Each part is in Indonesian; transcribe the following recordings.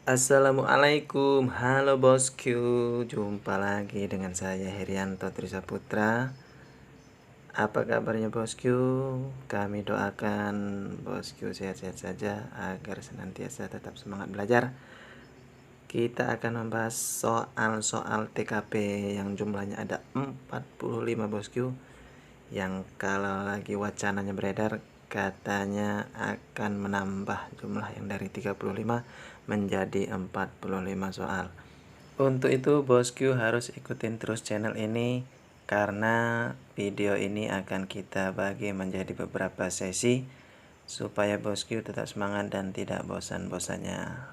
Assalamualaikum, halo bosku. Jumpa lagi dengan saya Herianto Trisaputra. Apa kabarnya bosku? Kami doakan bosku sehat-sehat saja agar senantiasa tetap semangat belajar. Kita akan membahas soal-soal TKP yang jumlahnya ada 45 bosku. Yang kalau lagi wacananya beredar katanya akan menambah jumlah yang dari 35 menjadi 45 soal. Untuk itu bosku harus ikutin terus channel ini karena video ini akan kita bagi menjadi beberapa sesi supaya bosku tetap semangat dan tidak bosan-bosannya.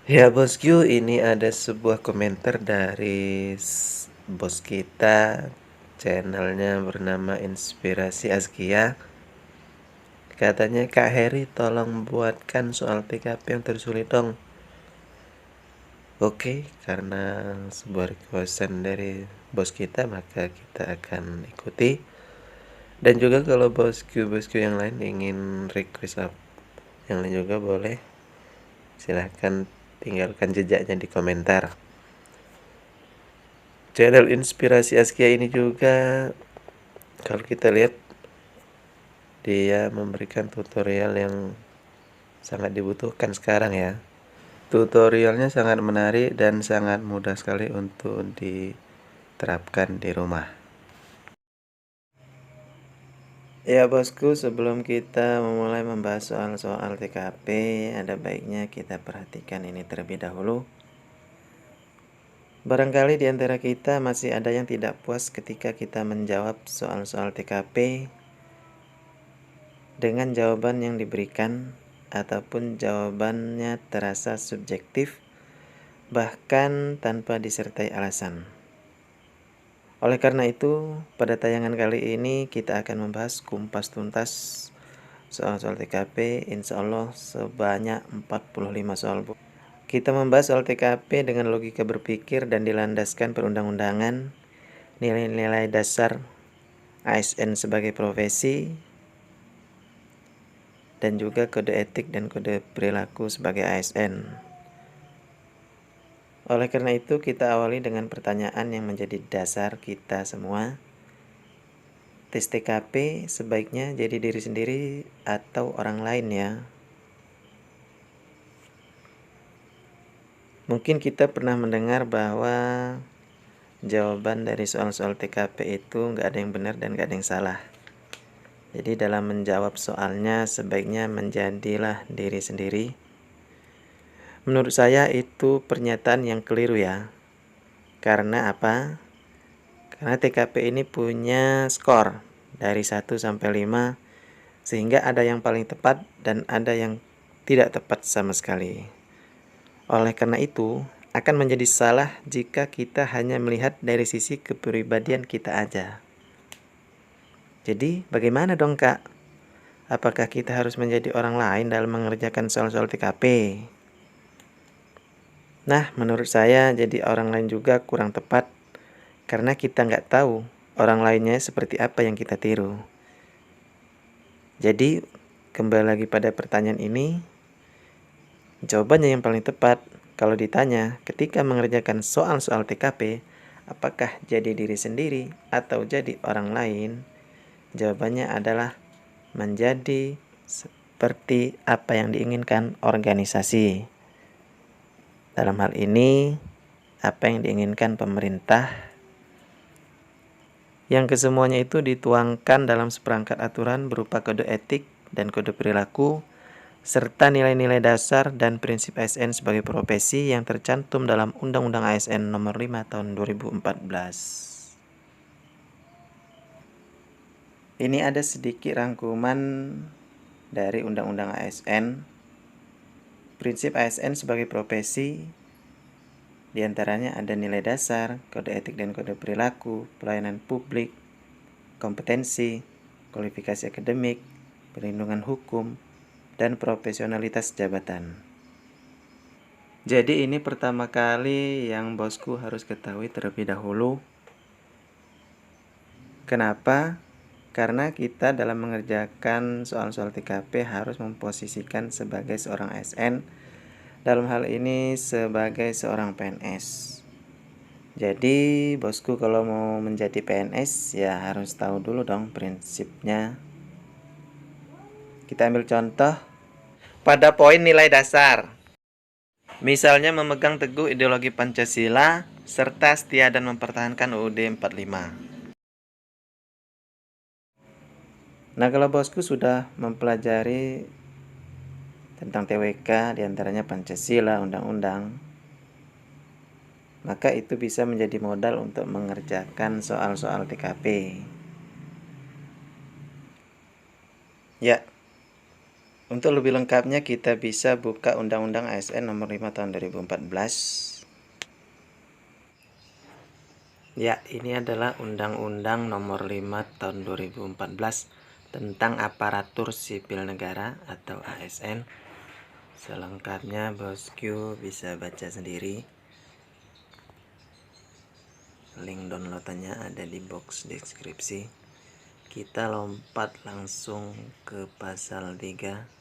Ya bosku, ini ada sebuah komentar dari bos kita, channelnya bernama Inspirasi Azkia. Katanya, Kak Heri tolong buatkan soal TKP yang tersulit dong. Oke, karena sebuah requestan dari bos kita maka kita akan ikuti. Dan juga kalau bosku yang lain ingin request yang lain juga boleh, silahkan tinggalkan jejaknya di komentar. Channel Inspirasi Azkia ini juga kalau kita lihat dia memberikan tutorial yang sangat dibutuhkan sekarang ya. Tutorialnya sangat menarik dan sangat mudah sekali untuk diterapkan di rumah. Ya bosku, sebelum kita memulai membahas soal-soal TKP, ada baiknya kita perhatikan ini terlebih dahulu. Barangkali di antara kita masih ada yang tidak puas ketika kita menjawab soal-soal TKP dengan jawaban yang diberikan ataupun jawabannya terasa subjektif bahkan tanpa disertai alasan. Oleh karena itu, pada tayangan kali ini kita akan membahas kumpas tuntas soal-soal TKP, insya Allah sebanyak 45 soal. Kita membahas soal TKP dengan logika berpikir dan dilandaskan perundang-undangan, nilai-nilai dasar ASN sebagai profesi, dan juga kode etik dan kode perilaku sebagai ASN. Oleh karena itu, kita awali dengan pertanyaan yang menjadi dasar kita semua. Tes TKP sebaiknya jadi diri sendiri atau orang lain ya? Mungkin kita pernah mendengar bahwa jawaban dari soal-soal TKP itu nggak ada yang benar dan nggak ada yang salah. Jadi dalam menjawab soalnya sebaiknya menjadilah diri sendiri. Menurut saya itu pernyataan yang keliru ya. Karena apa? Karena TKP ini punya skor dari 1 sampai 5 sehingga ada yang paling tepat dan ada yang tidak tepat sama sekali. Oleh karena itu, akan menjadi salah jika kita hanya melihat dari sisi kepribadian kita aja. Jadi, bagaimana dong Kak? Apakah kita harus menjadi orang lain dalam mengerjakan soal-soal TKP? Nah, menurut saya jadi orang lain juga kurang tepat karena kita nggak tahu orang lainnya seperti apa yang kita tiru. Jadi, kembali lagi pada pertanyaan ini, jawabannya yang paling tepat kalau ditanya ketika mengerjakan soal-soal TKP, apakah jadi diri sendiri atau jadi orang lain? Jawabannya adalah menjadi seperti apa yang diinginkan organisasi. Dalam hal ini, apa yang diinginkan pemerintah, yang kesemuanya itu dituangkan dalam seperangkat aturan berupa kode etik dan kode perilaku, serta nilai-nilai dasar dan prinsip ASN sebagai profesi yang tercantum dalam Undang-Undang ASN Nomor 5 Tahun 2014. Ini ada sedikit rangkuman dari Undang-Undang ASN prinsip ASN sebagai profesi, diantaranya ada nilai dasar, kode etik dan kode perilaku, pelayanan publik, kompetensi, kualifikasi akademik, perlindungan hukum, dan profesionalitas jabatan. Jadi ini pertama kali yang bosku harus ketahui terlebih dahulu. Kenapa? Karena kita dalam mengerjakan soal-soal TKP harus memposisikan sebagai seorang ASN, dalam hal ini sebagai seorang PNS. Jadi bosku kalau mau menjadi PNS ya harus tahu dulu dong prinsipnya. Kita ambil contoh pada poin nilai dasar. Misalnya memegang teguh ideologi Pancasila serta setia dan mempertahankan UUD 45. Nah, kalau bosku sudah mempelajari tentang TWK, diantaranya Pancasila, undang-undang, maka itu bisa menjadi modal untuk mengerjakan soal-soal TKP. Ya, untuk lebih lengkapnya kita bisa buka Undang-Undang ASN nomor 5 tahun 2014. Ya, ini adalah Undang-Undang nomor 5 tahun 2014 tentang aparatur sipil negara atau ASN. Selengkapnya bosku bisa baca sendiri. Link downloadannya ada di box deskripsi. Kita lompat langsung ke pasal 3.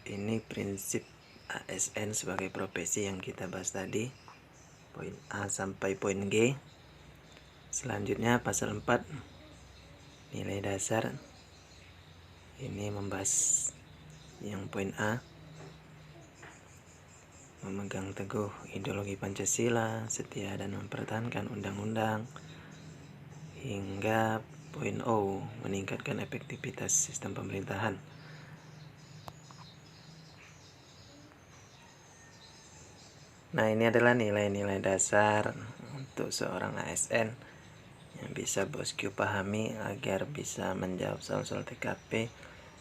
Ini prinsip ASN sebagai profesi yang kita bahas tadi, poin A sampai poin G. Selanjutnya pasal 4 nilai dasar. Ini membahas yang poin A, memegang teguh ideologi Pancasila, setia dan mempertahankan undang-undang, hingga poin O, meningkatkan efektivitas sistem pemerintahan. Nah, ini adalah nilai-nilai dasar untuk seorang ASN yang bisa bosku pahami agar bisa menjawab soal-soal TKP.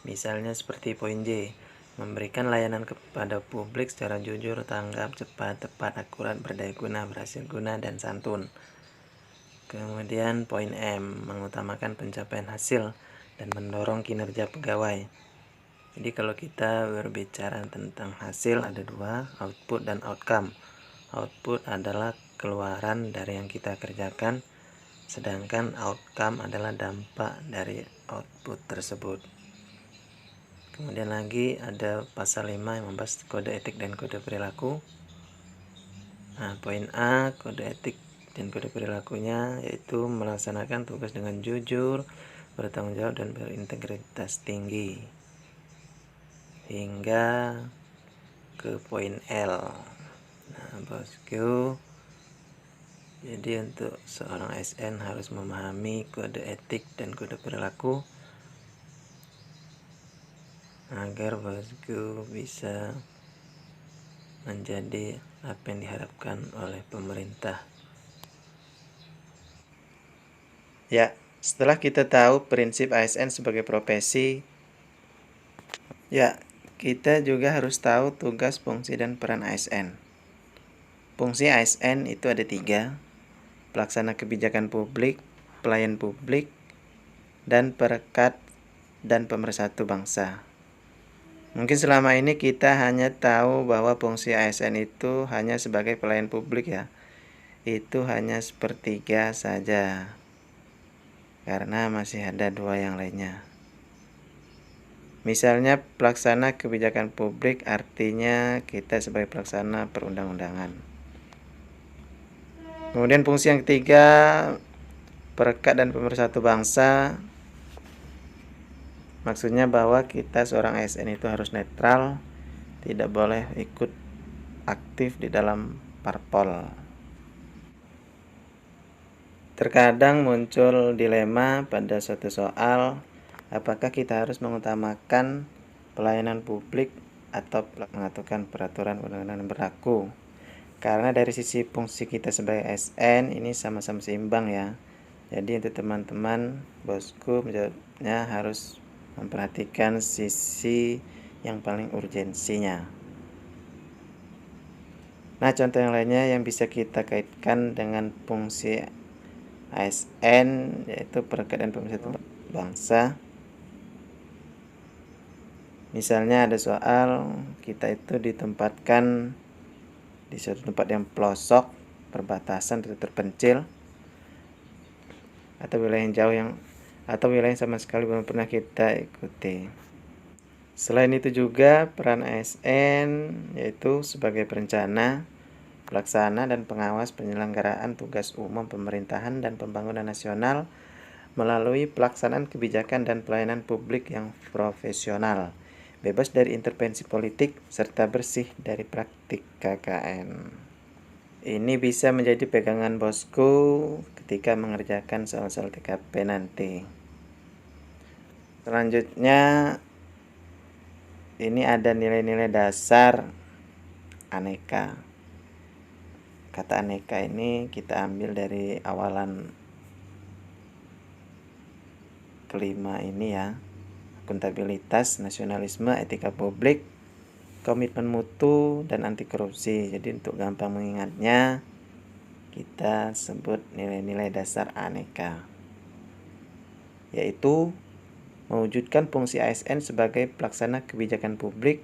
Misalnya seperti poin J, memberikan layanan kepada publik secara jujur, tanggap, cepat, tepat, akurat, berdaya guna, berhasil guna, dan santun. Kemudian poin M, mengutamakan pencapaian hasil dan mendorong kinerja pegawai. Jadi kalau kita berbicara tentang hasil ada dua, output dan outcome. Output adalah keluaran dari yang kita kerjakan, sedangkan outcome adalah dampak dari output tersebut. Kemudian lagi ada pasal 5 yang membahas kode etik dan kode perilaku. Nah, poin A, kode etik dan kode perilakunya yaitu melaksanakan tugas dengan jujur, bertanggung jawab dan berintegritas tinggi. Hingga ke poin L. Nah, bosku, jadi untuk seorang ASN harus memahami kode etik dan kode perilaku agar bosku bisa menjadi apa yang diharapkan oleh pemerintah. Ya, setelah kita tahu prinsip ASN sebagai profesi, ya, kita juga harus tahu tugas, fungsi, dan peran ASN. Fungsi ASN itu ada 3, pelaksana kebijakan publik, pelayan publik, dan perekat dan pemersatu bangsa. Mungkin selama ini kita hanya tahu bahwa fungsi ASN itu hanya sebagai pelayan publik ya. Itu hanya sepertiga saja. Karena masih ada 2 yang lainnya. Misalnya pelaksana kebijakan publik artinya kita sebagai pelaksana perundang-undangan. Kemudian fungsi yang ketiga, perekat dan pemersatu bangsa. Maksudnya bahwa kita seorang ASN itu harus netral, tidak boleh ikut aktif di dalam parpol. Terkadang muncul dilema pada suatu soal, apakah kita harus mengutamakan pelayanan publik atau mengaturkan peraturan undang-undang yang berlaku. Karena dari sisi fungsi kita sebagai ASN ini sama-sama seimbang ya. Jadi untuk teman-teman, bosku menjawabnya harus memperhatikan sisi yang paling urgensinya. Nah, contoh yang lainnya yang bisa kita kaitkan dengan fungsi ASN yaitu Perekat dan Pemersatu Bangsa. Misalnya ada soal kita itu ditempatkan di suatu tempat yang pelosok, perbatasan atau terpencil, atau wilayah yang jauh atau wilayah yang sama sekali belum pernah kita ikuti. Selain itu juga peran ASN yaitu sebagai perencana, pelaksana dan pengawas penyelenggaraan tugas umum pemerintahan dan pembangunan nasional melalui pelaksanaan kebijakan dan pelayanan publik yang profesional, bebas dari intervensi politik, serta bersih dari praktik KKN. Ini bisa menjadi pegangan bosku ketika mengerjakan soal-soal TKP nanti. Selanjutnya, ini ada nilai-nilai dasar aneka. Kata aneka ini kita ambil dari awalan kelima ini ya. Akuntabilitas, nasionalisme, etika publik, komitmen mutu, dan anti korupsi. Jadi untuk gampang mengingatnya, kita sebut nilai-nilai dasar aneka, yaitu mewujudkan fungsi ASN sebagai pelaksana kebijakan publik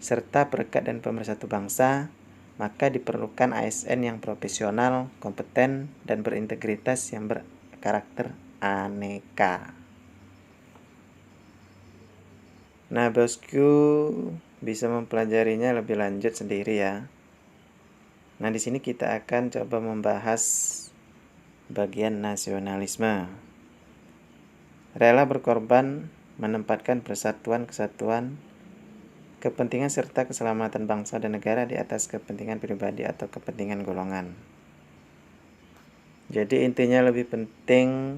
serta perekat dan pemersatu bangsa, maka diperlukan ASN yang profesional, kompeten, dan berintegritas yang berkarakter aneka. Nah, bosku bisa mempelajarinya lebih lanjut sendiri ya. Nah, di sini kita akan coba membahas bagian nasionalisme. Rela berkorban menempatkan persatuan, kesatuan, kepentingan serta keselamatan bangsa dan negara di atas kepentingan pribadi atau kepentingan golongan. Jadi intinya lebih penting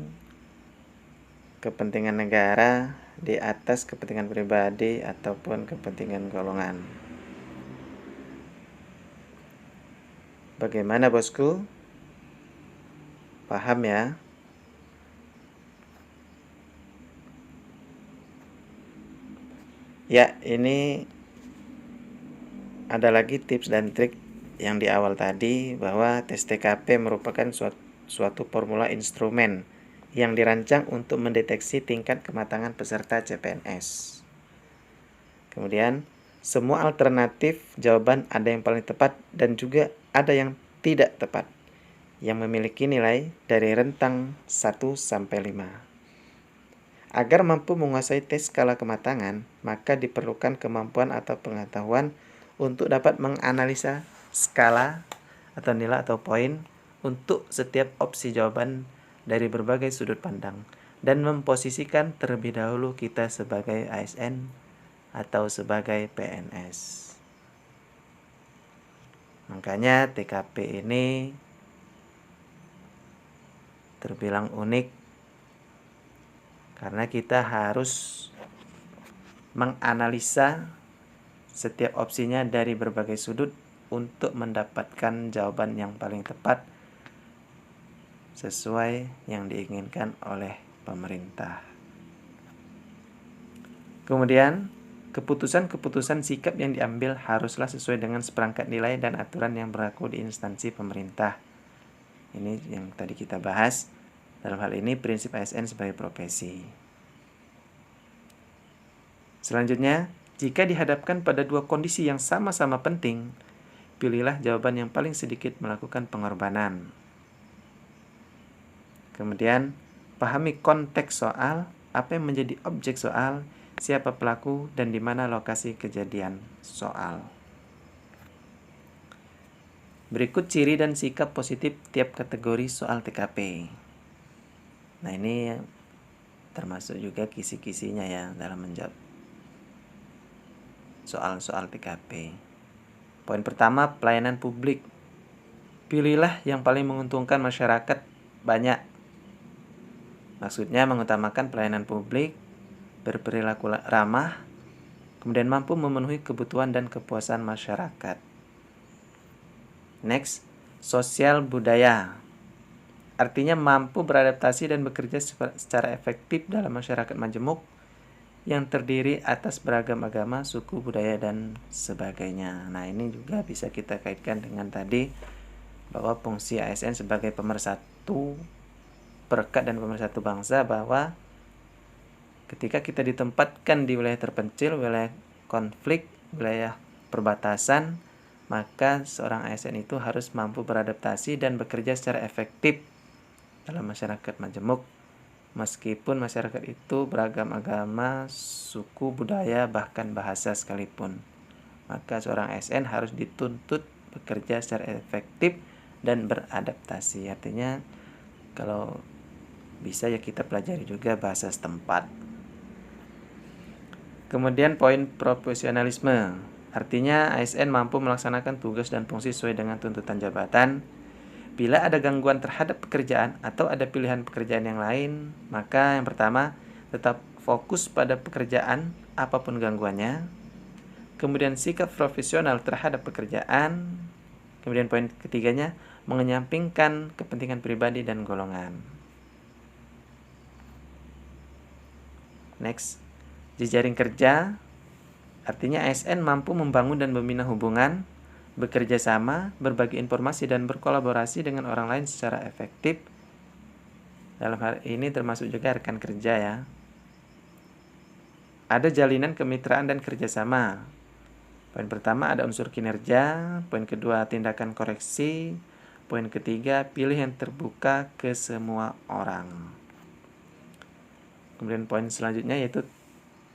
kepentingan negara di atas kepentingan pribadi ataupun kepentingan golongan. Bagaimana bosku? Paham ya? Ya, ini ada lagi tips dan trik yang di awal tadi bahwa tes TKP merupakan suatu formula instrumen yang dirancang untuk mendeteksi tingkat kematangan peserta CPNS. Kemudian, semua alternatif jawaban ada yang paling tepat dan juga ada yang tidak tepat, yang memiliki nilai dari rentang 1 sampai 5. Agar mampu menguasai tes skala kematangan, maka diperlukan kemampuan atau pengetahuan untuk dapat menganalisa skala atau nilai atau poin untuk setiap opsi jawaban dari berbagai sudut pandang dan memposisikan terlebih dahulu kita sebagai ASN atau sebagai PNS. Makanya TKP ini terbilang unik karena kita harus menganalisa setiap opsinya dari berbagai sudut untuk mendapatkan jawaban yang paling tepat sesuai yang diinginkan oleh pemerintah. Kemudian, keputusan-keputusan sikap yang diambil haruslah sesuai dengan seperangkat nilai dan aturan yang berlaku di instansi pemerintah. Ini yang tadi kita bahas. Dalam hal ini prinsip ASN sebagai profesi. Selanjutnya, jika dihadapkan pada dua kondisi yang sama-sama penting, pilihlah jawaban yang paling sedikit melakukan pengorbanan. Kemudian, pahami konteks soal, apa yang menjadi objek soal, siapa pelaku, dan di mana lokasi kejadian soal. Berikut ciri dan sikap positif tiap kategori soal TKP. Nah, ini termasuk juga kisi-kisinya ya dalam menjawab soal-soal TKP. Poin pertama, pelayanan publik. Pilihlah yang paling menguntungkan masyarakat banyak. Maksudnya mengutamakan pelayanan publik, berperilaku ramah, kemudian mampu memenuhi kebutuhan dan kepuasan masyarakat. Next, sosial budaya. Artinya mampu beradaptasi dan bekerja secara efektif dalam masyarakat majemuk yang terdiri atas beragam agama, suku, budaya, dan sebagainya. Nah, ini juga bisa kita kaitkan dengan tadi bahwa fungsi ASN sebagai pemersatu, perekat dan pemersatu bangsa, bahwa ketika kita ditempatkan di wilayah terpencil, wilayah konflik, wilayah perbatasan, maka seorang ASN itu harus mampu beradaptasi dan bekerja secara efektif dalam masyarakat majemuk, meskipun masyarakat itu beragam agama, suku, budaya, bahkan bahasa sekalipun. Maka seorang ASN harus dituntut bekerja secara efektif dan beradaptasi. Artinya kalau bisa ya kita pelajari juga bahasa setempat. Kemudian poin profesionalisme. Artinya ASN mampu melaksanakan tugas dan fungsi sesuai dengan tuntutan jabatan. Bila ada gangguan terhadap pekerjaan atau ada pilihan pekerjaan yang lain, maka yang pertama, tetap fokus pada pekerjaan apapun gangguannya. Kemudian sikap profesional terhadap pekerjaan. Kemudian poin ketiganya, mengenyampingkan kepentingan pribadi dan golongan. Next, jejaring kerja. Artinya ASN mampu membangun dan membina hubungan, bekerja sama, berbagi informasi, dan berkolaborasi dengan orang lain secara efektif. Dalam hal ini termasuk juga rekan kerja ya. Ada jalinan kemitraan dan kerjasama. Poin pertama ada unsur kinerja, poin kedua tindakan koreksi, poin ketiga pilih yang terbuka ke semua orang. Kemudian poin selanjutnya yaitu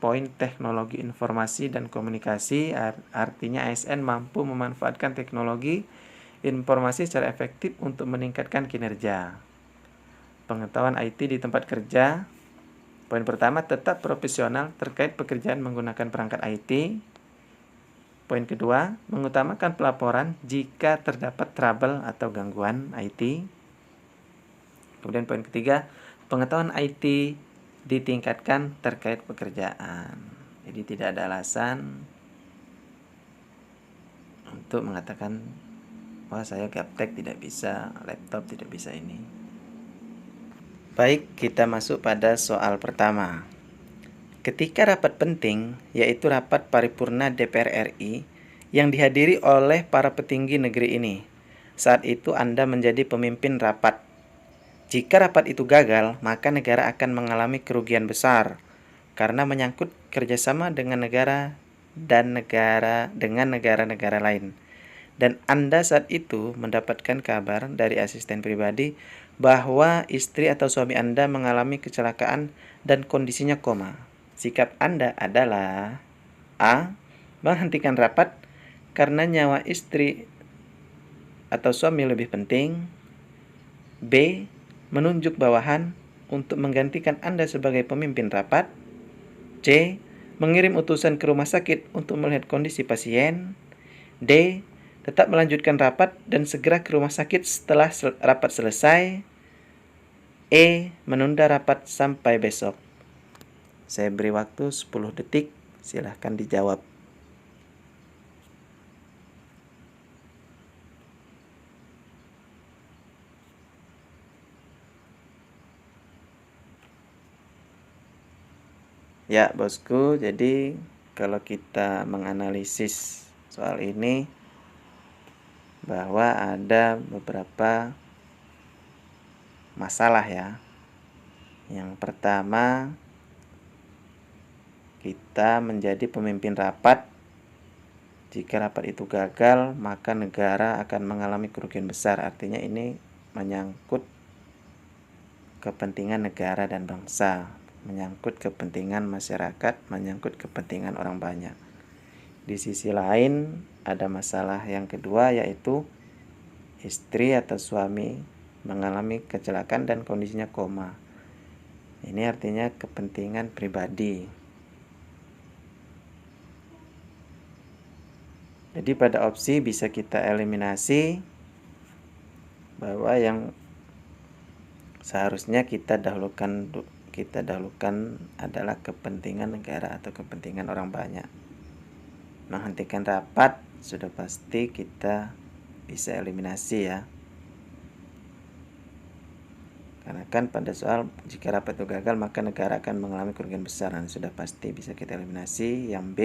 poin teknologi informasi dan komunikasi. Artinya ASN mampu memanfaatkan teknologi informasi secara efektif untuk meningkatkan kinerja. Pengetahuan IT di tempat kerja. Poin pertama, tetap profesional terkait pekerjaan menggunakan perangkat IT. Poin kedua, mengutamakan pelaporan jika terdapat trouble atau gangguan IT. Kemudian poin ketiga, pengetahuan IT ditingkatkan terkait pekerjaan. Jadi tidak ada alasan untuk mengatakan wah saya gaptek tidak bisa, laptop tidak bisa ini. Baik, kita masuk pada soal pertama. Ketika rapat penting, yaitu rapat paripurna DPR RI yang dihadiri oleh para petinggi negeri ini, saat itu Anda menjadi pemimpin rapat. Jika rapat itu gagal, maka negara akan mengalami kerugian besar karena menyangkut kerjasama dengan negara dengan negara-negara lain. Dan Anda saat itu mendapatkan kabar dari asisten pribadi bahwa istri atau suami Anda mengalami kecelakaan dan kondisinya koma. Sikap Anda adalah A. Menghentikan rapat karena nyawa istri atau suami lebih penting. B. Menunjuk bawahan untuk menggantikan Anda sebagai pemimpin rapat. C. Mengirim utusan ke rumah sakit untuk melihat kondisi pasien. D. Tetap melanjutkan rapat dan segera ke rumah sakit setelah rapat selesai. E. Menunda rapat sampai besok. Saya beri waktu 10 detik, silahkan dijawab. Ya bosku, jadi kalau kita menganalisis soal ini bahwa ada beberapa masalah ya. Yang pertama, kita menjadi pemimpin rapat. Jika rapat itu gagal, maka negara akan mengalami kerugian besar. Artinya ini menyangkut kepentingan negara dan bangsa, menyangkut kepentingan masyarakat, menyangkut kepentingan orang banyak. Di sisi lain, ada masalah yang kedua yaitu istri atau suami mengalami kecelakaan dan kondisinya koma. Ini artinya kepentingan pribadi. Jadi pada opsi bisa kita eliminasi bahwa yang seharusnya kita dahulukan adalah kepentingan negara atau kepentingan orang banyak. Menghentikan rapat sudah pasti kita bisa eliminasi ya. Karena kan pada soal jika rapat itu gagal maka negara akan mengalami kerugian besar. Nah, sudah pasti bisa kita eliminasi. Yang B,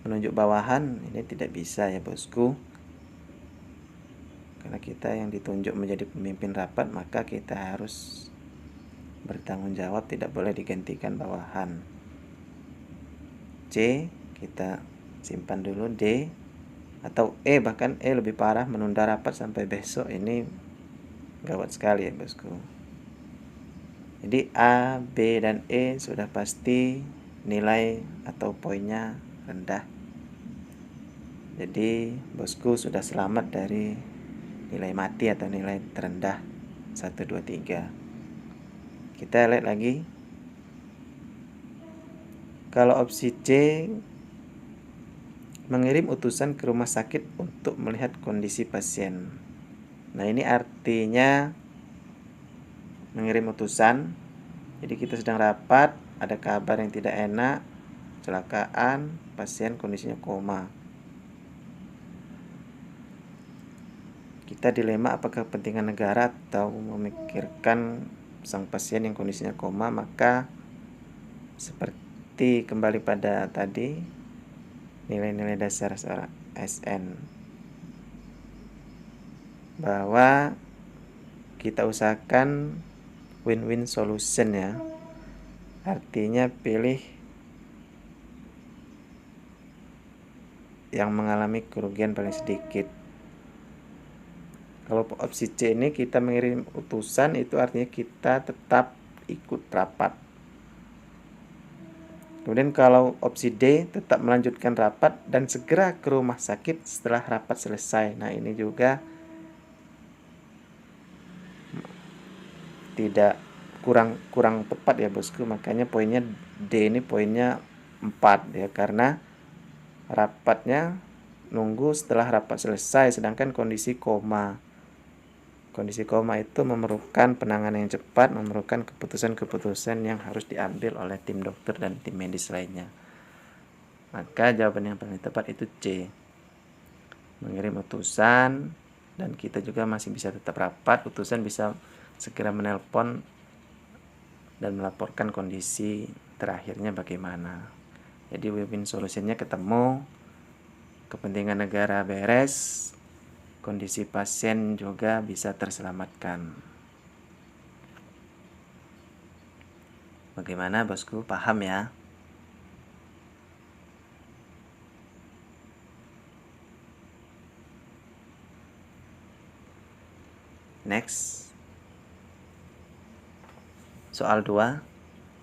menunjuk bawahan, ini tidak bisa ya bosku. Karena kita yang ditunjuk menjadi pemimpin rapat maka kita harus bertanggung jawab, tidak boleh digantikan bawahan. C, kita simpan dulu. D atau E, bahkan E lebih parah, menunda rapat sampai besok. Ini gawat sekali ya bosku. Jadi A, B, dan E sudah pasti nilai atau poinnya rendah. Jadi bosku sudah selamat dari nilai mati atau nilai terendah 1, 2, 3. Kita lihat lagi. Kalau opsi C, mengirim utusan ke rumah sakit untuk melihat kondisi pasien. Nah, ini artinya mengirim utusan. Jadi kita sedang rapat, ada kabar yang tidak enak, kecelakaan, pasien kondisinya koma. Kita dilema apakah kepentingan negara atau memikirkan sang pasien yang kondisinya koma. Maka seperti kembali pada tadi, nilai-nilai dasar seorang ASN, bahwa kita usahakan win-win solution ya. Artinya pilih yang mengalami kerugian paling sedikit. Kalau opsi C ini kita mengirim utusan, itu artinya kita tetap ikut rapat. Kemudian kalau opsi D, tetap melanjutkan rapat dan segera ke rumah sakit setelah rapat selesai. Nah, ini juga tidak kurang tepat ya bosku. Makanya poinnya D ini poinnya 4 ya, karena rapatnya nunggu setelah rapat selesai, sedangkan kondisi koma itu memerlukan penanganan yang cepat, memerlukan keputusan-keputusan yang harus diambil oleh tim dokter dan tim medis lainnya. Maka jawaban yang paling tepat itu C, mengirim utusan, dan kita juga masih bisa tetap rapat. Utusan bisa segera menelpon dan melaporkan kondisi terakhirnya bagaimana. Jadi win-win solutionnya ketemu, kepentingan negara beres, kondisi pasien juga bisa terselamatkan. Bagaimana bosku, paham ya? Next. Soal 2.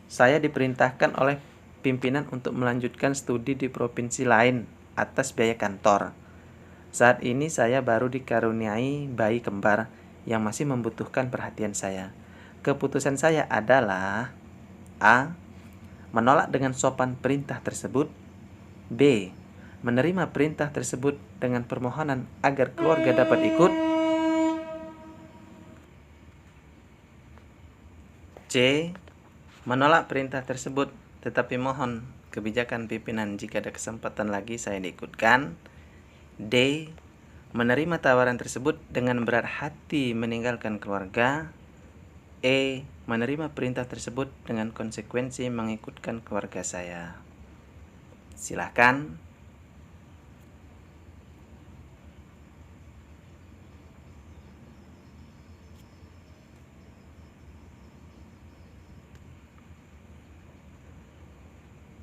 Saya diperintahkan oleh pimpinan untuk melanjutkan studi di provinsi lain atas biaya kantor. Saat ini saya baru dikaruniai bayi kembar yang masih membutuhkan perhatian saya. Keputusan saya adalah A, menolak dengan sopan perintah tersebut. B, menerima perintah tersebut dengan permohonan agar keluarga dapat ikut. C, menolak perintah tersebut tetapi mohon kebijakan pimpinan jika ada kesempatan lagi saya diikutkan. D, menerima tawaran tersebut dengan berat hati meninggalkan keluarga. E, menerima perintah tersebut dengan konsekuensi mengikutkan keluarga saya. Silahkan.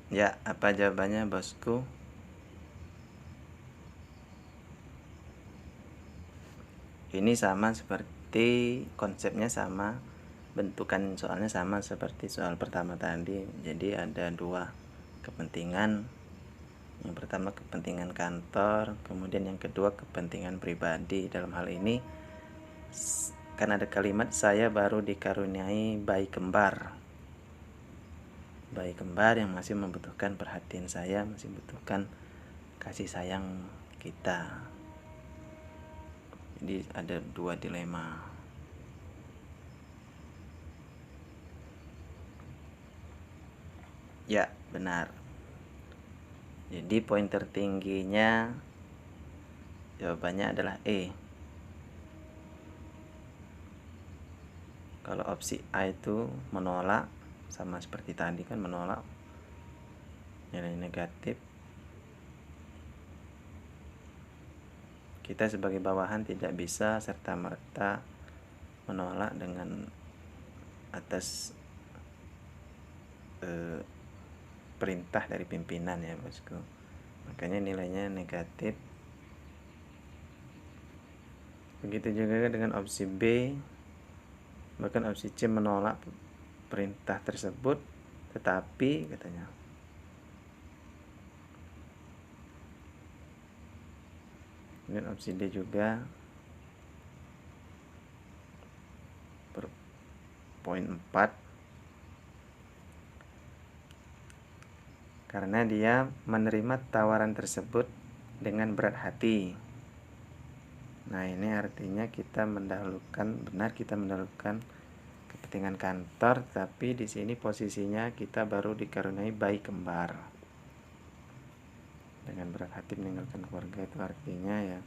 Ya, apa jawabannya bosku? Ini sama seperti konsepnya, sama bentukan soalnya sama seperti soal pertama tadi. Jadi ada 2 kepentingan. Yang pertama kepentingan kantor, kemudian yang kedua kepentingan pribadi. Dalam hal ini kan ada kalimat saya baru dikaruniai bayi kembar. Bayi kembar yang masih membutuhkan perhatian saya, masih membutuhkan kasih sayang kita. Jadi ada 2 dilema. Ya, benar. Jadi poin tertingginya jawabannya adalah E. Kalau opsi A itu menolak, sama seperti tadi kan, menolak nilai negatif. Kita sebagai bawahan tidak bisa serta-merta menolak dengan atas perintah dari pimpinan ya bosku. Makanya nilainya negatif. Begitu juga dengan opsi B, bahkan opsi C menolak perintah tersebut, tetapi katanya dan opsi D juga poin 4, karena dia menerima tawaran tersebut dengan berat hati. Nah, ini artinya kita mendahulukan kepentingan kantor, tapi di sini posisinya kita baru dikaruniai bayi kembar. Dengan berat hati meninggalkan keluarga itu artinya ya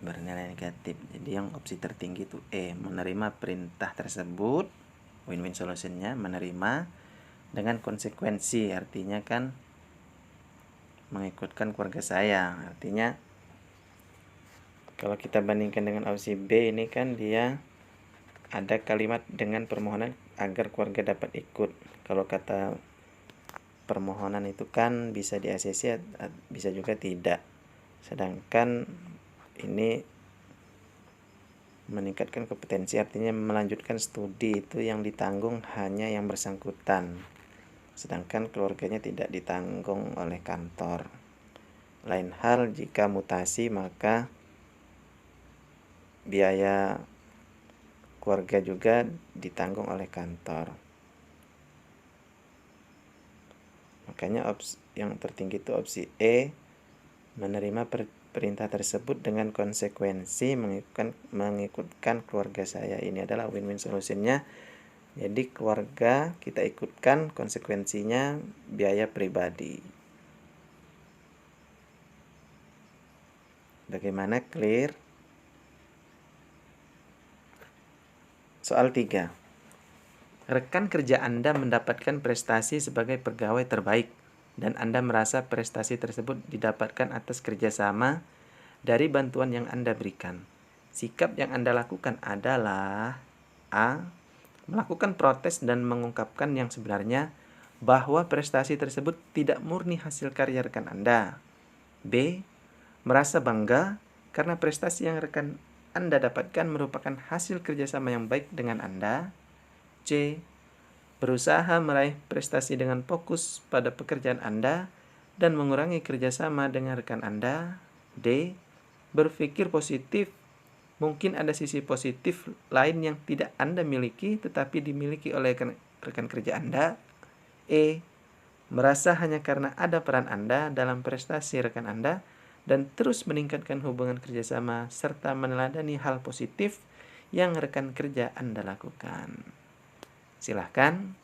bernilai negatif. Jadi yang opsi tertinggi itu E, menerima perintah tersebut. Win-win solutionnya menerima dengan konsekuensi, artinya kan mengikutkan keluarga saya. Artinya kalau kita bandingkan dengan opsi B, ini kan dia ada kalimat dengan permohonan agar keluarga dapat ikut. Kalau kata permohonan itu kan bisa di ACC, bisa juga tidak. Sedangkan ini meningkatkan kompetensi, artinya melanjutkan studi itu yang ditanggung hanya yang bersangkutan, sedangkan keluarganya tidak ditanggung oleh kantor. Lain hal jika mutasi, maka biaya keluarga juga ditanggung oleh kantor. Makanya opsi yang tertinggi itu opsi E, menerima perintah tersebut dengan konsekuensi mengikutkan keluarga saya. Ini adalah win-win solutionnya. Jadi keluarga kita ikutkan, konsekuensinya biaya pribadi. Bagaimana, clear? Soal 3. Rekan kerja Anda mendapatkan prestasi sebagai pegawai terbaik dan Anda merasa prestasi tersebut didapatkan atas kerjasama dari bantuan yang Anda berikan. Sikap yang Anda lakukan adalah A. Melakukan protes dan mengungkapkan yang sebenarnya bahwa prestasi tersebut tidak murni hasil karya rekan Anda. B. Merasa bangga karena prestasi yang rekan Anda dapatkan merupakan hasil kerjasama yang baik dengan Anda. C. Berusaha meraih prestasi dengan fokus pada pekerjaan Anda dan mengurangi kerjasama dengan rekan Anda. D. Berpikir positif. Mungkin ada sisi positif lain yang tidak Anda miliki tetapi dimiliki oleh rekan kerja Anda. E. Merasa hanya karena ada peran Anda dalam prestasi rekan Anda dan terus meningkatkan hubungan kerjasama serta meneladani hal positif yang rekan kerja Anda lakukan. Silahkan.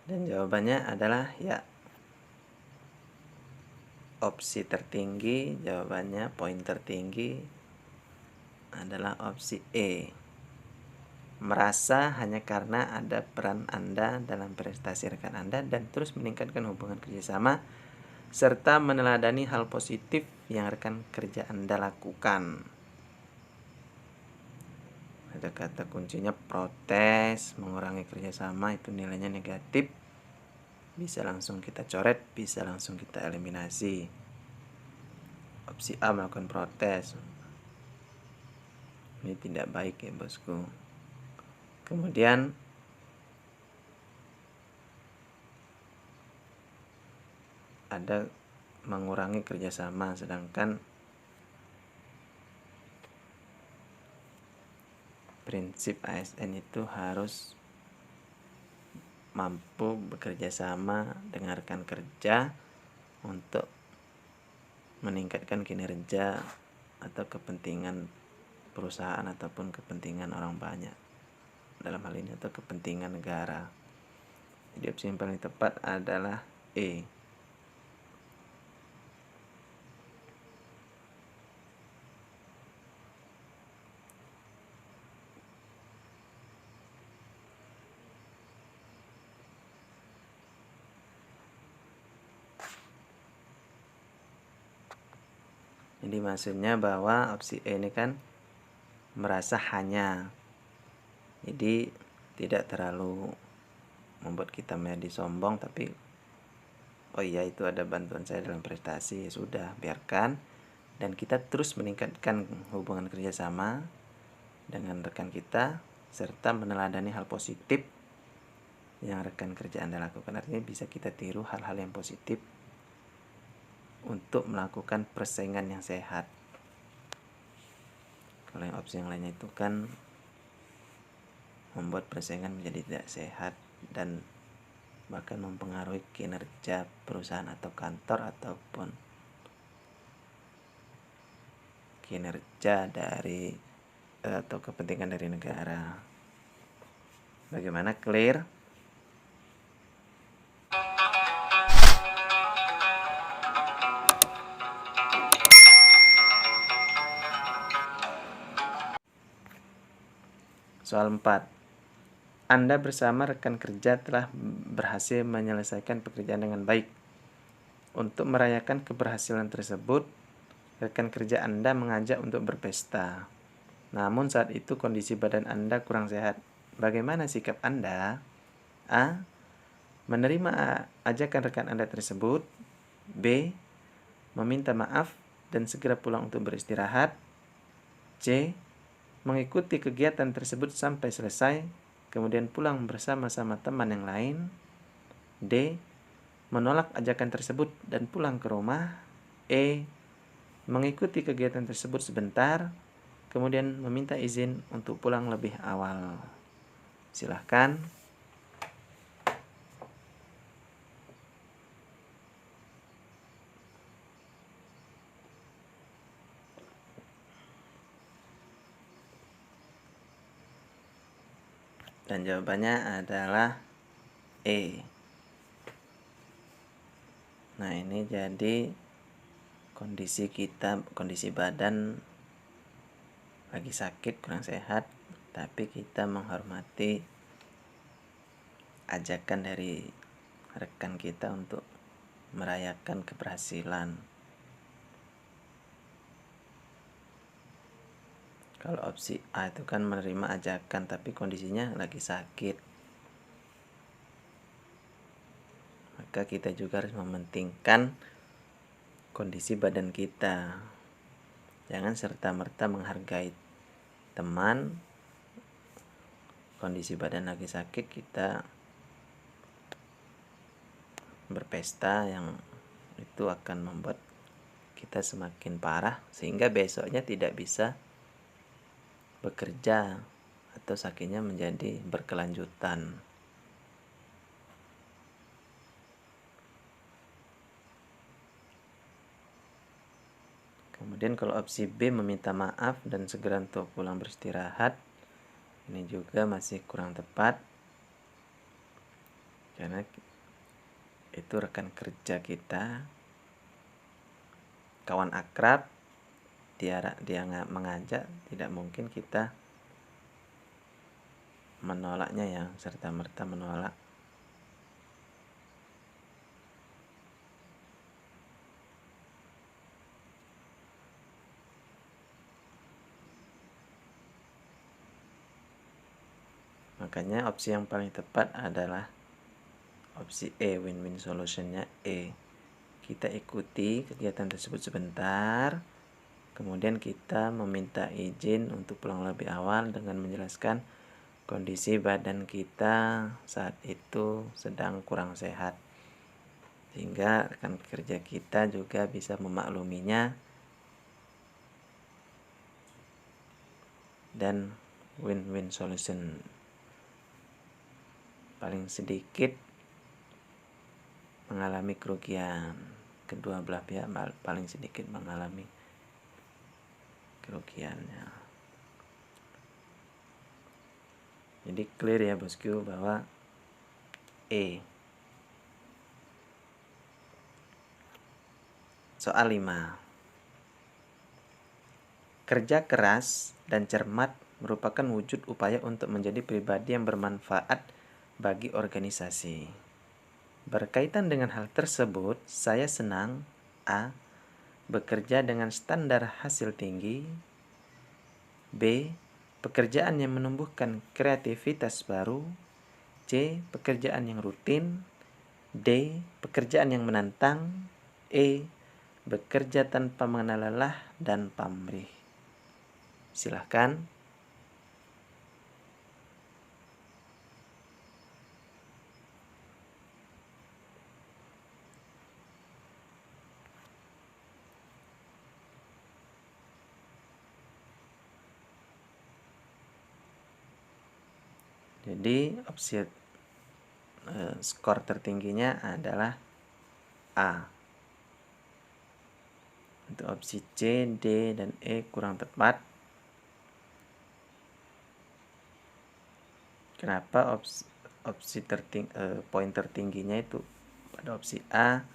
Dan jawabannya adalah ya, opsi tertinggi. Jawabannya poin tertinggi adalah opsi E. Merasa hanya karena ada peran Anda dalam prestasi rekan Anda dan terus meningkatkan hubungan kerjasama serta meneladani hal positif yang rekan kerja Anda lakukan. Ada kata kuncinya protes, mengurangi kerjasama, itu nilainya negatif. Bisa langsung kita coret, bisa langsung kita eliminasi. Opsi A, melakukan protes. Ini tidak baik ya bosku. Kemudian ada mengurangi kerjasama, sedangkan prinsip ASN itu harus mampu bekerja sama dengan rekan kerja untuk meningkatkan kinerja atau kepentingan perusahaan ataupun kepentingan orang banyak, dalam hal ini atau kepentingan negara. Jadi opsi yang paling tepat adalah E. Jadi maksudnya bahwa opsi E ini kan merasa hanya, jadi tidak terlalu membuat kita menjadi sombong, tapi oh iya itu ada bantuan saya dalam prestasi, ya sudah biarkan, dan kita terus meningkatkan hubungan kerjasama dengan rekan kita serta meneladani hal positif yang rekan kerja Anda lakukan. Artinya bisa kita tiru hal-hal yang positif untuk melakukan persaingan yang sehat. Kalau yang opsi yang lainnya itu kan membuat persaingan menjadi tidak sehat dan bahkan mempengaruhi kinerja perusahaan atau kantor ataupun kinerja dari atau kepentingan dari negara. Bagaimana, clear? Soal 4. Anda bersama rekan kerja telah berhasil menyelesaikan pekerjaan dengan baik. Untuk merayakan keberhasilan tersebut, rekan kerja Anda mengajak untuk berpesta. Namun saat itu kondisi badan Anda kurang sehat. Bagaimana sikap Anda? A. Menerima ajakan rekan Anda tersebut. B. Meminta maaf dan segera pulang untuk beristirahat. C. Mengikuti kegiatan tersebut sampai selesai, kemudian pulang bersama-sama teman yang lain. D. Menolak ajakan tersebut dan pulang ke rumah. E. Mengikuti kegiatan tersebut sebentar, kemudian meminta izin untuk pulang lebih awal. Silahkan. Dan jawabannya adalah E. Nah, ini jadi kondisi kita, kondisi badan lagi sakit, kurang sehat, tapi kita menghormati ajakan dari rekan kita untuk merayakan keberhasilan. Kalau opsi A itu kan menerima ajakan tapi kondisinya lagi sakit, maka kita juga harus mementingkan kondisi badan kita. Jangan serta-merta menghargai teman, kondisi badan lagi sakit kita berpesta, yang itu akan membuat kita semakin parah sehingga besoknya tidak bisa bekerja atau sakitnya menjadi berkelanjutan. Kemudian kalau opsi B, meminta maaf dan segera untuk pulang beristirahat, ini juga masih kurang tepat karena itu rekan kerja kita, kawan akrab, dia nggak mengajak, tidak mungkin kita menolaknya ya, serta-merta menolak. Makanya opsi yang paling tepat adalah opsi E, win-win solutionnya E. Kita ikuti kegiatan tersebut sebentar, kemudian kita meminta izin untuk pulang lebih awal dengan menjelaskan kondisi badan kita saat itu sedang kurang sehat, sehingga rekan kerja kita juga bisa memakluminya dan win-win solution. Paling sedikit mengalami kerugian, kedua belah pihak paling sedikit mengalami kerugiannya. Jadi clear ya bosku bahwa E. Soal 5. Kerja keras dan cermat merupakan wujud upaya untuk menjadi pribadi yang bermanfaat bagi organisasi. Berkaitan dengan hal tersebut, saya senang A. Bekerja dengan standar hasil tinggi. B. Pekerjaan yang menumbuhkan kreativitas baru. C. Pekerjaan yang rutin. D. Pekerjaan yang menantang. E. Bekerja tanpa mengenal lelah dan pamrih. Silahkan. Jadi opsi skor tertingginya adalah A. Untuk opsi C, D, dan E kurang tepat. Kenapa poin tertingginya itu pada opsi A?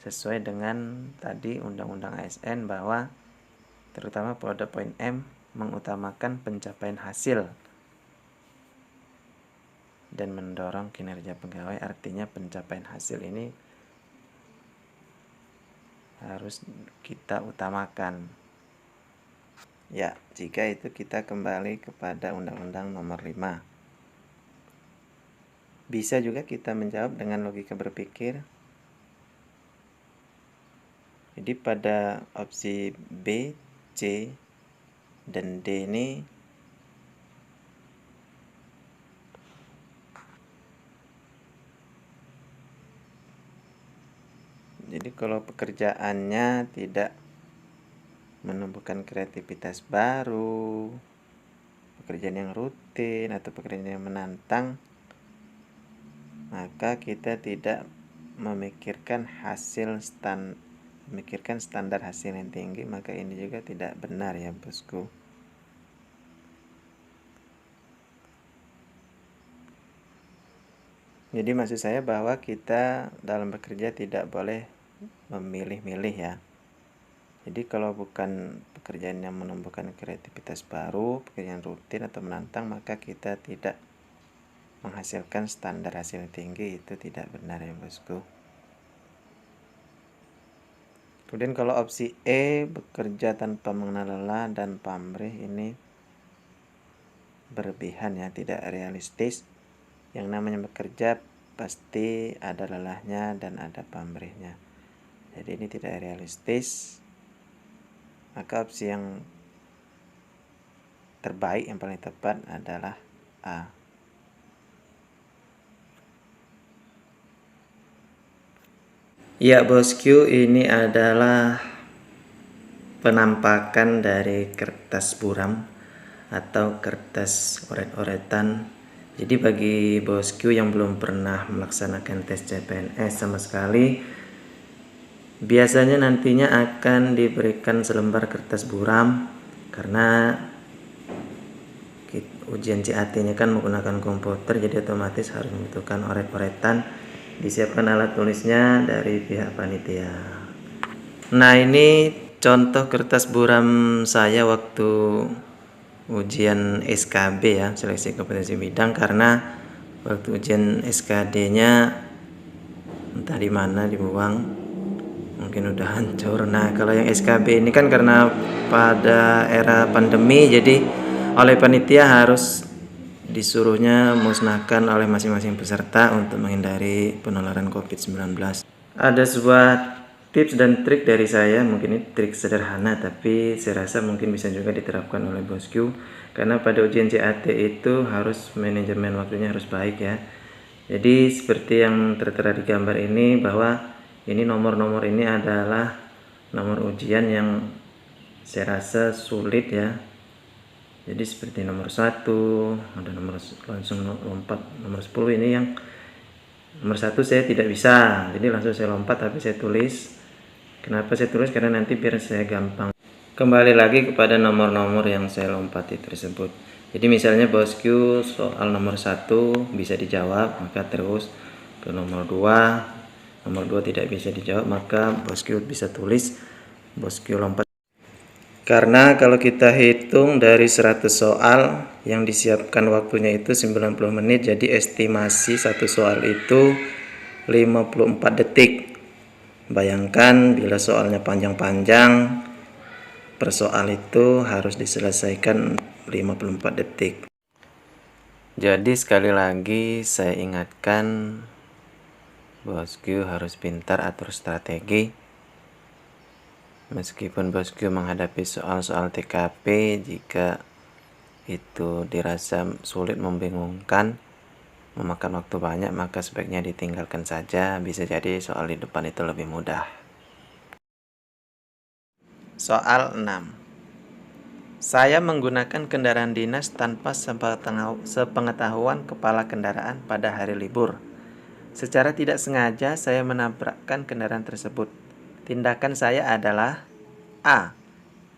Sesuai dengan tadi Undang-Undang ASN bahwa terutama pada poin M mengutamakan pencapaian hasil dan mendorong kinerja pegawai. Artinya pencapaian hasil ini harus kita utamakan. Ya, jika itu kita kembali kepada Undang-Undang Nomor 5. Bisa juga kita menjawab dengan logika berpikir. Jadi pada opsi B, C, dan D ini jadi kalau pekerjaannya tidak menumbuhkan kreativitas baru, pekerjaan yang rutin atau pekerjaan yang menantang, maka kita tidak memikirkan standar hasil yang tinggi, maka ini juga tidak benar ya bosku. Jadi maksud saya bahwa kita dalam bekerja tidak boleh memilih-milih ya. Jadi kalau bukan pekerjaan yang menumbuhkan kreativitas baru, pekerjaan rutin atau menantang, maka kita tidak menghasilkan standar hasil tinggi, itu tidak benar ya bosku. Kemudian kalau opsi E, bekerja tanpa mengenal lelah dan pamrih, ini berlebihan ya, tidak realistis. Yang namanya bekerja pasti ada lelahnya dan ada pamrihnya. Jadi ini tidak realistis. Maka opsi yang terbaik, yang paling tepat adalah A. Ya bosku, ini adalah penampakan dari kertas buram atau kertas oret-oretan. Jadi bagi bosku yang belum pernah melaksanakan tes CPNS sama sekali, biasanya nantinya akan diberikan selembar kertas buram, karena ujian CAT-nya kan menggunakan komputer, jadi otomatis harus membutuhkan oret-oretan. Disiapkan alat tulisnya dari pihak panitia. Nah, ini contoh kertas buram saya waktu ujian SKB ya, seleksi kompetensi bidang, karena waktu ujian SKD-nya entah di mana dibuang, mungkin udah hancur. Nah, kalau yang SKB ini kan karena pada era pandemi, jadi oleh panitia harus disuruhnya musnahkan oleh masing-masing peserta untuk menghindari penularan COVID-19. Ada sebuah tips dan trik dari saya, mungkin ini trik sederhana tapi saya rasa mungkin bisa juga diterapkan oleh bosku, karena pada ujian CAT itu harus manajemen waktunya harus baik ya. Jadi seperti yang tertera di gambar ini, bahwa ini nomor-nomor ini adalah nomor ujian yang saya rasa sulit ya. Jadi seperti nomor 1, ada nomor langsung lompat nomor 10, ini yang nomor 1 saya tidak bisa, jadi langsung saya lompat, tapi saya tulis. Kenapa saya tulis? Karena nanti biar saya gampang. Kembali lagi kepada nomor-nomor yang saya lompati tersebut. Jadi misalnya bosku soal nomor 1 bisa dijawab, maka terus ke nomor 2. Nomor 2 tidak bisa dijawab, maka bosku bisa tulis bosku lompat. Karena kalau kita hitung dari 100 soal yang disiapkan waktunya itu 90 menit, jadi estimasi satu soal itu 54 detik. Bayangkan bila soalnya panjang-panjang, per soal itu harus diselesaikan 54 detik. Jadi sekali lagi saya ingatkan, bosku harus pintar atur strategi. Meskipun bosku menghadapi soal-soal TKP, jika itu dirasa sulit, membingungkan, memakan waktu banyak, maka sebaiknya ditinggalkan saja. Bisa jadi soal di depan itu lebih mudah. Soal 6. Saya menggunakan kendaraan dinas tanpa sepengetahuan kepala kendaraan pada hari libur. Secara tidak sengaja saya menabrakkan kendaraan tersebut. Tindakan saya adalah A.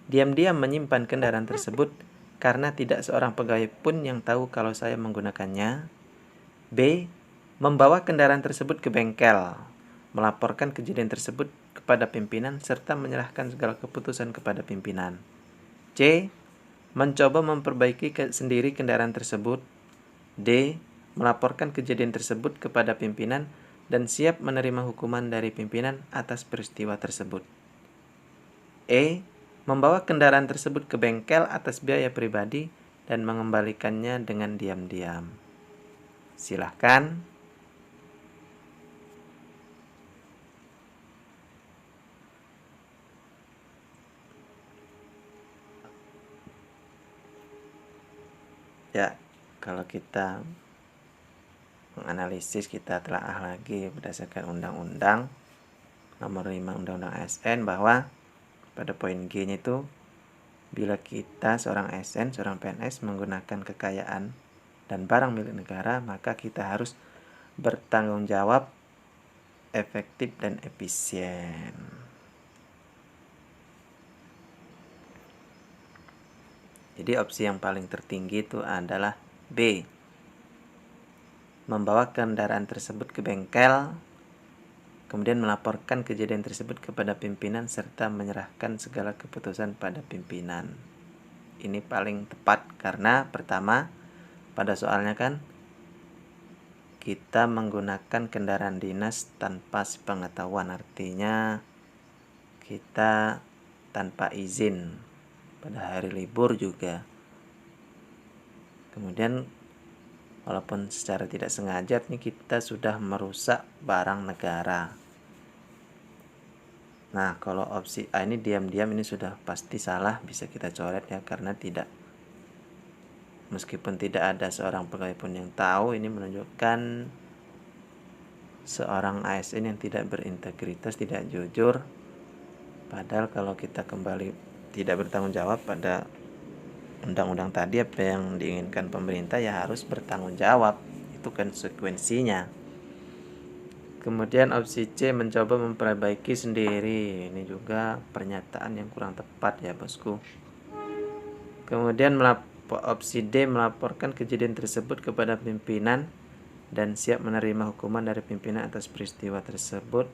Diam-diam menyimpan kendaraan tersebut karena tidak seorang pegawai pun yang tahu kalau saya menggunakannya. B. Membawa kendaraan tersebut ke bengkel, melaporkan kejadian tersebut kepada pimpinan serta menyerahkan segala keputusan kepada pimpinan. C. Mencoba memperbaiki sendiri kendaraan tersebut. D. Melaporkan kejadian tersebut kepada pimpinan dan siap menerima hukuman dari pimpinan atas peristiwa tersebut. E. Membawa kendaraan tersebut ke bengkel atas biaya pribadi dan mengembalikannya dengan diam-diam. Silahkan. Ya, kalau kita menganalisis, kita telaah lagi berdasarkan undang-undang nomor 5 Undang-Undang ASN, bahwa pada poin G-nya itu, bila kita seorang ASN, seorang PNS menggunakan kekayaan dan barang milik negara, maka kita harus bertanggung jawab, efektif dan efisien. Jadi opsi yang paling tertinggi itu adalah B. Membawa kendaraan tersebut ke bengkel, kemudian melaporkan kejadian tersebut kepada pimpinan serta menyerahkan segala keputusan pada pimpinan. Ini paling tepat karena pertama, pada soalnya kan kita menggunakan kendaraan dinas tanpa sepengetahuan, artinya kita tanpa izin pada hari libur juga. Kemudian walaupun secara tidak sengaja nih kita sudah merusak barang negara. Nah, kalau opsi A ini diam-diam, ini sudah pasti salah, bisa kita coret ya, karena meskipun tidak ada seorang pegawai pun yang tahu, ini menunjukkan seorang ASN yang tidak berintegritas, tidak jujur. Padahal kalau kita kembali tidak bertanggung jawab pada undang-undang tadi, apa yang diinginkan pemerintah ya harus bertanggung jawab, itu konsekuensinya. Kemudian opsi C, mencoba memperbaiki sendiri. Ini juga pernyataan yang kurang tepat ya bosku. Kemudian opsi D, melaporkan kejadian tersebut kepada pimpinan dan siap menerima hukuman dari pimpinan atas peristiwa tersebut.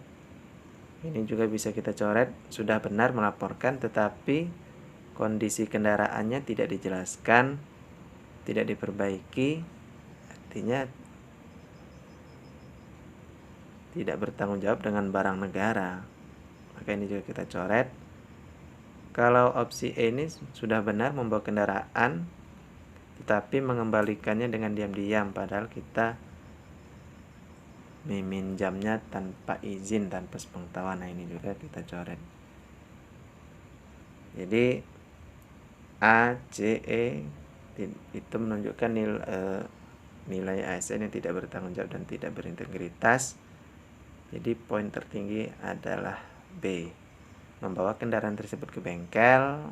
Ini juga bisa kita coret, sudah benar melaporkan tetapi kondisi kendaraannya tidak dijelaskan, tidak diperbaiki, artinya tidak bertanggung jawab dengan barang negara, maka ini juga kita coret. Kalau opsi E ini sudah benar membawa kendaraan tetapi mengembalikannya dengan diam-diam, padahal kita meminjamnya tanpa izin, tanpa sepengetahuan. Nah, ini juga kita coret. Jadi A, C, E itu menunjukkan nilai ASN yang tidak bertanggung jawab dan tidak berintegritas. Jadi poin tertinggi adalah B, membawa kendaraan tersebut ke bengkel.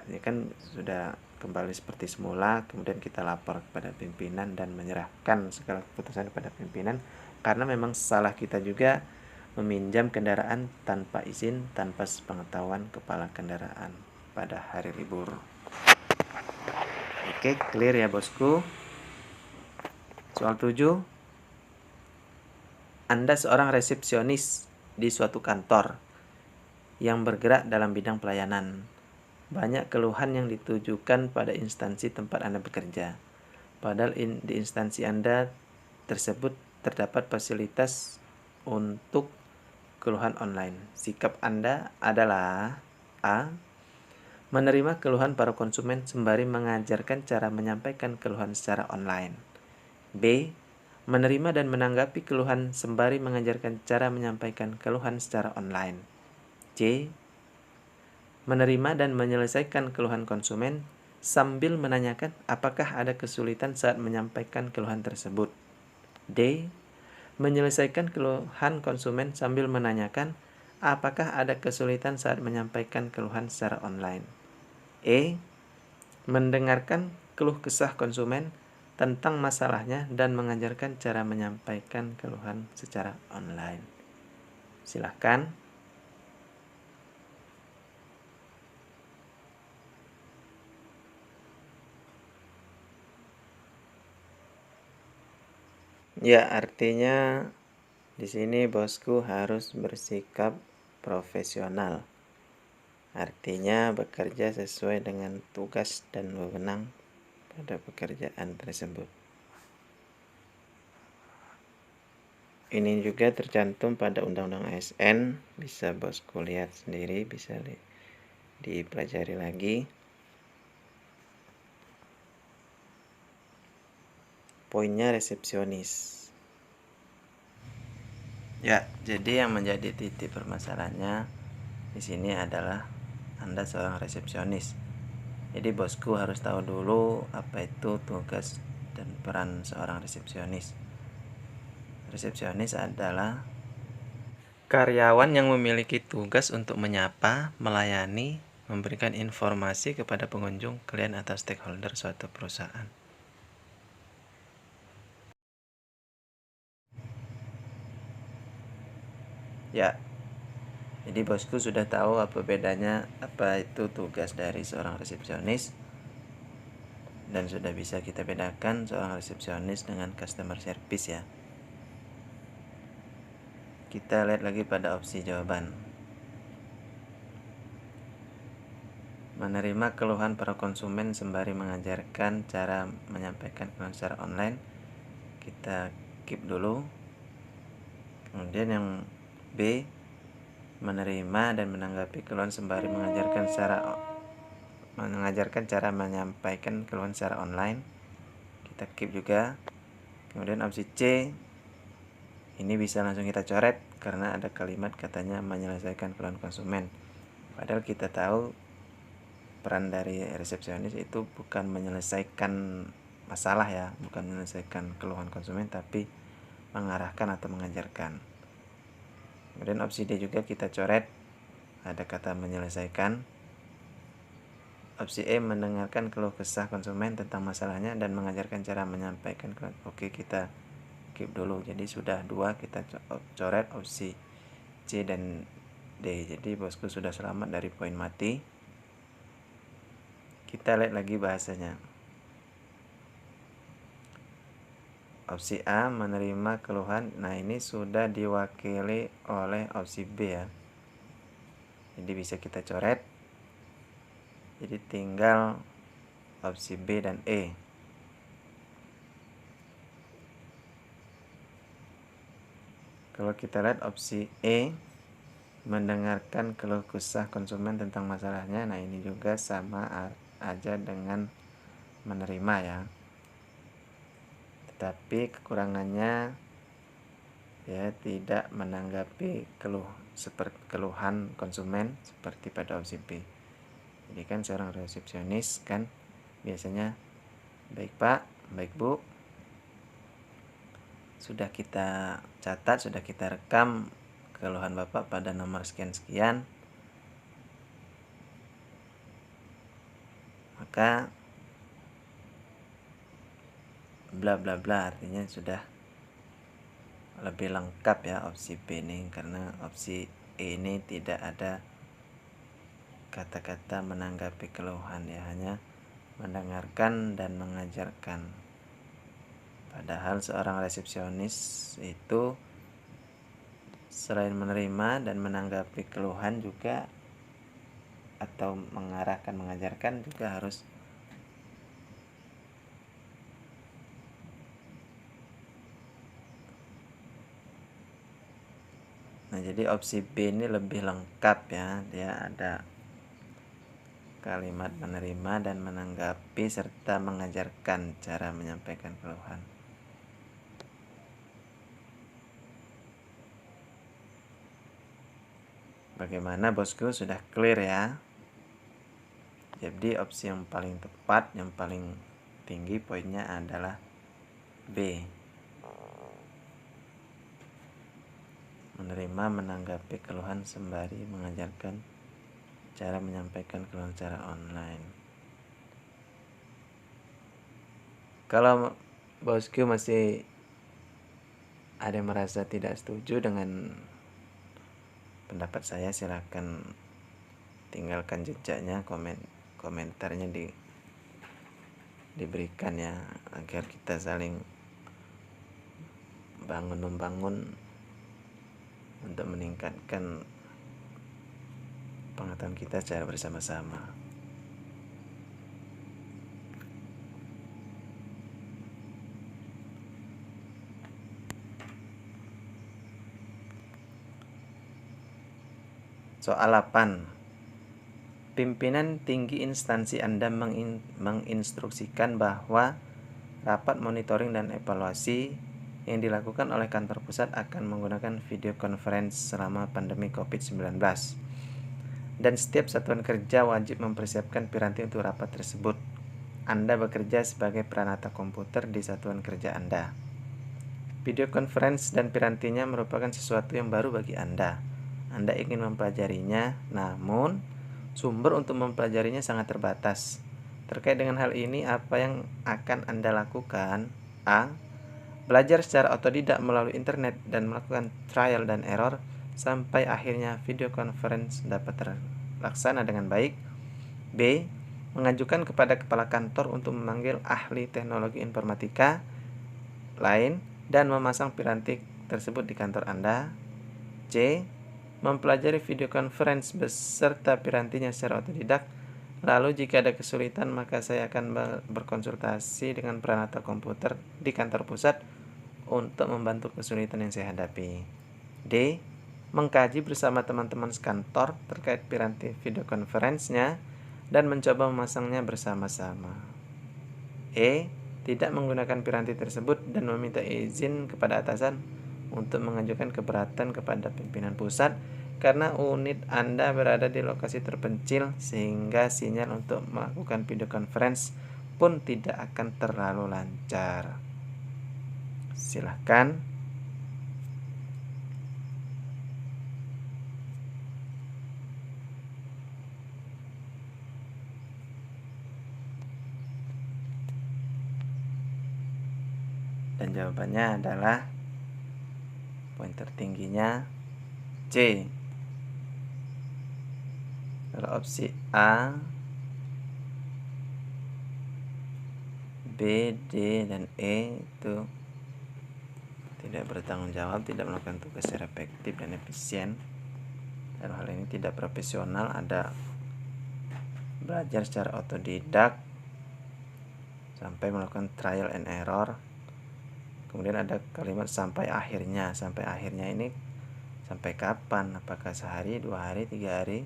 Ini kan sudah kembali seperti semula, kemudian kita lapor kepada pimpinan dan menyerahkan segala keputusan kepada pimpinan, karena memang salah kita juga meminjam kendaraan tanpa izin, tanpa sepengetahuan kepala kendaraan pada hari libur. Oke, clear ya bosku. Soal 7. Anda seorang resepsionis di suatu kantor yang bergerak dalam bidang pelayanan. Banyak keluhan yang ditujukan pada instansi tempat Anda bekerja. Padahal di instansi Anda tersebut terdapat fasilitas untuk keluhan online. Sikap Anda adalah A. Menerima keluhan para konsumen sembari mengajarkan cara menyampaikan keluhan secara online. B. Menerima dan menanggapi keluhan sembari mengajarkan cara menyampaikan keluhan secara online. C. Menerima dan menyelesaikan keluhan konsumen sambil menanyakan apakah ada kesulitan saat menyampaikan keluhan tersebut. D. Menyelesaikan keluhan konsumen sambil menanyakan apakah ada kesulitan saat menyampaikan keluhan secara online. E. Mendengarkan keluh kesah konsumen tentang masalahnya dan mengajarkan cara menyampaikan keluhan secara online. Silakan. Ya, artinya di sini bosku harus bersikap profesional. Artinya bekerja sesuai dengan tugas dan wewenang pada pekerjaan tersebut. Ini juga tercantum pada Undang-Undang ASN, bisa bosku lihat sendiri, bisa dipelajari lagi. Poinnya resepsionis. Ya, jadi yang menjadi titik permasalahannya di sini adalah Anda seorang resepsionis. Jadi bosku harus tahu dulu apa itu tugas dan peran seorang resepsionis. Resepsionis adalah karyawan yang memiliki tugas untuk menyapa, melayani, memberikan informasi kepada pengunjung, klien atau stakeholder suatu perusahaan. Ya, jadi bosku sudah tahu apa bedanya, apa itu tugas dari seorang resepsionis, dan sudah bisa kita bedakan seorang resepsionis dengan customer service ya. Kita lihat lagi pada opsi jawaban. Menerima keluhan para konsumen sembari mengajarkan cara menyampaikan keluhan secara online. Kita keep dulu. Kemudian yang B, menerima dan menanggapi keluhan sembari mengajarkan cara menyampaikan keluhan secara online. Kita keep juga. Kemudian opsi C, ini bisa langsung kita coret karena ada kalimat katanya menyelesaikan keluhan konsumen. Padahal kita tahu peran dari resepsionis itu bukan menyelesaikan masalah ya, bukan menyelesaikan keluhan konsumen, tapi mengarahkan atau mengajarkan. Kemudian opsi D juga kita coret, ada kata menyelesaikan. Opsi E, mendengarkan keluh kesah konsumen tentang masalahnya dan mengajarkan cara menyampaikan keluhan. Oke, kita keep dulu. Jadi sudah 2, kita coret opsi C dan D. Jadi bosku sudah selamat dari poin mati. Kita lihat lagi bahasanya. Opsi A, menerima keluhan. Nah, ini sudah diwakili oleh opsi B ya. Jadi bisa kita coret. Jadi tinggal opsi B dan E. Kalau kita lihat opsi E, mendengarkan keluh kesah konsumen tentang masalahnya. Nah, ini juga sama aja dengan menerima ya. Tetapi kekurangannya ya tidak menanggapi keluhan konsumen seperti pada opsi B. Jadi kan seorang resepsionis kan biasanya, baik Pak, baik Bu, sudah kita catat, sudah kita rekam keluhan Bapak pada nomor sekian-sekian, maka bla bla bla, artinya sudah lebih lengkap ya opsi B ini, karena opsi E ini tidak ada kata-kata menanggapi keluhan ya, hanya mendengarkan dan mengajarkan. Padahal seorang resepsionis itu selain menerima dan menanggapi keluhan juga, atau mengarahkan, mengajarkan juga harus Nah, jadi opsi B ini lebih lengkap ya. Dia ada kalimat menerima dan menanggapi serta mengajarkan cara menyampaikan keluhan. Bagaimana bosku, sudah clear ya? Jadi opsi yang paling tepat, yang paling tinggi poinnya adalah B. Menerima, menanggapi keluhan sembari mengajarkan cara menyampaikan keluhan secara online. Kalau bosku masih ada yang merasa tidak setuju dengan pendapat saya, silahkan tinggalkan jejaknya, komentarnya diberikan ya, agar kita saling membangun untuk meningkatkan pengetahuan kita secara bersama-sama. Soal 8. Pimpinan tinggi instansi Anda menginstruksikan bahwa rapat monitoring dan evaluasi yang dilakukan oleh kantor pusat akan menggunakan video conference selama pandemi COVID-19. Dan setiap satuan kerja wajib mempersiapkan piranti untuk rapat tersebut. Anda bekerja sebagai peranata komputer di satuan kerja Anda. Video conference dan pirantinya merupakan sesuatu yang baru bagi Anda. Anda ingin mempelajarinya, namun sumber untuk mempelajarinya sangat terbatas. Terkait dengan hal ini, apa yang akan Anda lakukan? A. Belajar secara otodidak melalui internet dan melakukan trial dan error sampai akhirnya video conference dapat terlaksana dengan baik. B. Mengajukan kepada kepala kantor untuk memanggil ahli teknologi informatika lain dan memasang piranti tersebut di kantor Anda. C. Mempelajari video conference beserta pirantinya secara otodidak. Lalu jika ada kesulitan, maka saya akan berkonsultasi dengan peranata komputer di kantor pusat untuk membantu kesulitan yang saya hadapi. D. Mengkaji bersama teman-teman sekantor terkait piranti video conference-nya dan mencoba memasangnya bersama-sama. E. Tidak menggunakan piranti tersebut dan meminta izin kepada atasan untuk mengajukan keberatan kepada pimpinan pusat karena unit Anda berada di lokasi terpencil sehingga sinyal untuk melakukan video conference pun tidak akan terlalu lancar. Silahkan. Dan jawabannya adalah poin tertingginya C. Kalau opsi A, B, D, dan E itu tidak bertanggung jawab, tidak melakukan tugas secara efektif dan efisien. Dalam hal ini tidak profesional, ada belajar secara otodidak sampai melakukan trial and error. Kemudian ada kalimat sampai akhirnya. Sampai akhirnya ini sampai kapan? Apakah sehari, 2 hari, 3 hari?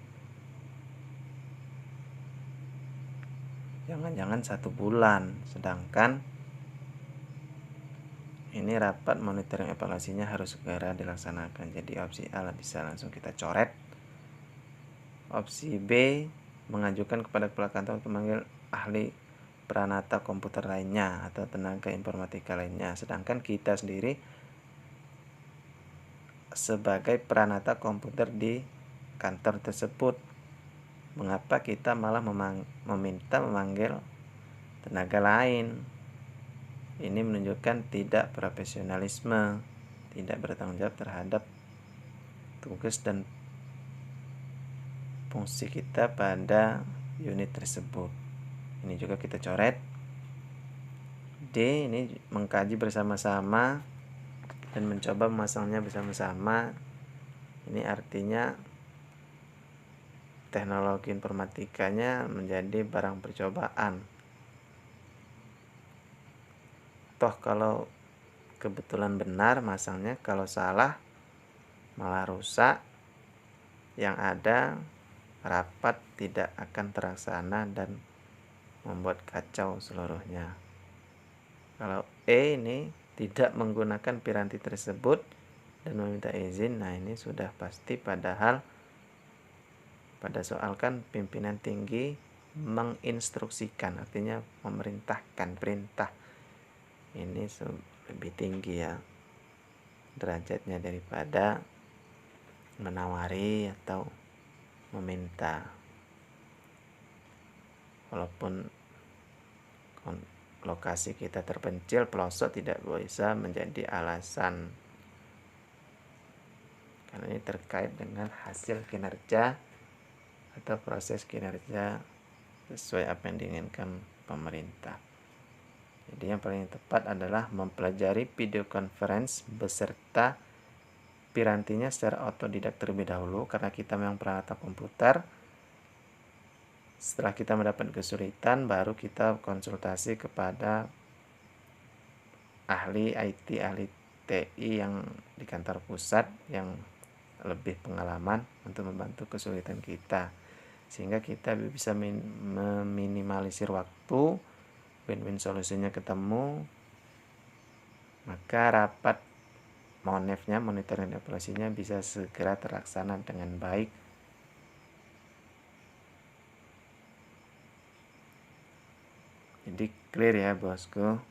Jangan-jangan 1 bulan. Sedangkan ini rapat monitoring evaluasinya harus segera dilaksanakan. Jadi opsi A bisa langsung kita coret. Opsi B, mengajukan kepada kepala kantor untuk memanggil ahli peranata komputer lainnya atau tenaga informatika lainnya. Sedangkan kita sendiri sebagai peranata komputer di kantor tersebut, mengapa kita malah meminta memanggil tenaga lain? Ini menunjukkan tidak profesionalisme, tidak bertanggung jawab terhadap tugas dan fungsi kita pada unit tersebut. Ini juga kita coret. D ini mengkaji bersama-sama dan mencoba memasangnya bersama-sama. Ini artinya teknologi informatikanya menjadi barang percobaan. Toh kalau kebetulan benar masangnya, kalau salah malah rusak. Yang ada rapat tidak akan terlaksana dan membuat kacau seluruhnya. Kalau E ini tidak menggunakan piranti tersebut dan meminta izin, nah ini sudah pasti, padahal pada soal kan pimpinan tinggi menginstruksikan, artinya memerintahkan, perintah. Ini lebih tinggi ya derajatnya daripada menawari atau meminta. Walaupun lokasi kita terpencil, pelosok, tidak bisa menjadi alasan, karena ini terkait dengan hasil kinerja atau proses kinerja sesuai apa yang diinginkan pemerintah. Jadi yang paling tepat adalah mempelajari video conference beserta pirantinya secara otodidak terlebih dahulu, karena kita memang peralatan komputer. Setelah kita mendapat kesulitan, baru kita konsultasi kepada ahli IT, ahli TI yang di kantor pusat yang lebih pengalaman untuk membantu kesulitan kita, sehingga kita bisa meminimalisir waktu, win-win solusinya ketemu. Maka rapat monefnya, monitoring evaluasinya, bisa segera terlaksana dengan baik. Jadi clear ya bosku.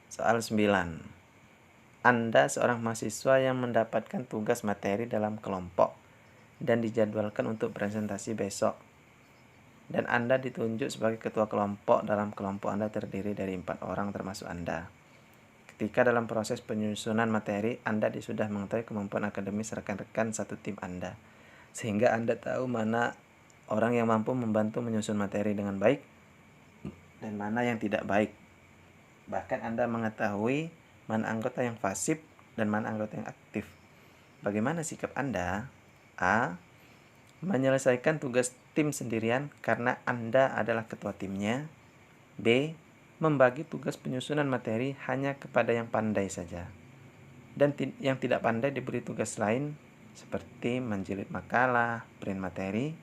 Soal 9. Anda seorang mahasiswa yang mendapatkan tugas materi dalam kelompok dan dijadwalkan untuk presentasi besok. Dan Anda ditunjuk sebagai ketua kelompok. Dalam kelompok Anda terdiri dari 4 orang termasuk Anda. Ketika dalam proses penyusunan materi, Anda sudah mengetahui kemampuan akademis rekan-rekan satu tim Anda, sehingga Anda tahu mana orang yang mampu membantu menyusun materi dengan baik dan mana yang tidak baik. Bahkan Anda mengetahui mana anggota yang pasif dan mana anggota yang aktif. Bagaimana sikap Anda? A. Menyelesaikan tugas tim sendirian karena Anda adalah ketua timnya. B. Membagi tugas penyusunan materi hanya kepada yang pandai saja, dan yang tidak pandai diberi tugas lain seperti menjilid makalah, print materi.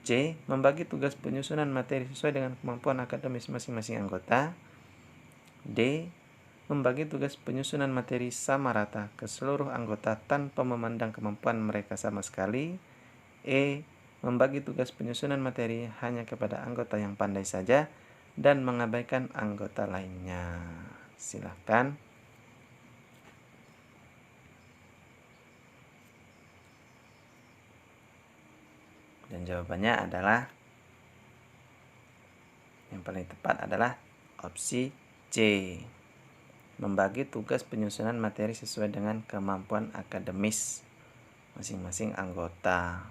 C. Membagi tugas penyusunan materi sesuai dengan kemampuan akademis masing-masing anggota. D. Membagi tugas penyusunan materi sama rata ke seluruh anggota tanpa memandang kemampuan mereka sama sekali. E. Membagi tugas penyusunan materi hanya kepada anggota yang pandai saja dan mengabaikan anggota lainnya. Silakan. Dan jawabannya adalah, yang paling tepat adalah opsi C. Membagi tugas penyusunan materi sesuai dengan kemampuan akademis masing-masing anggota.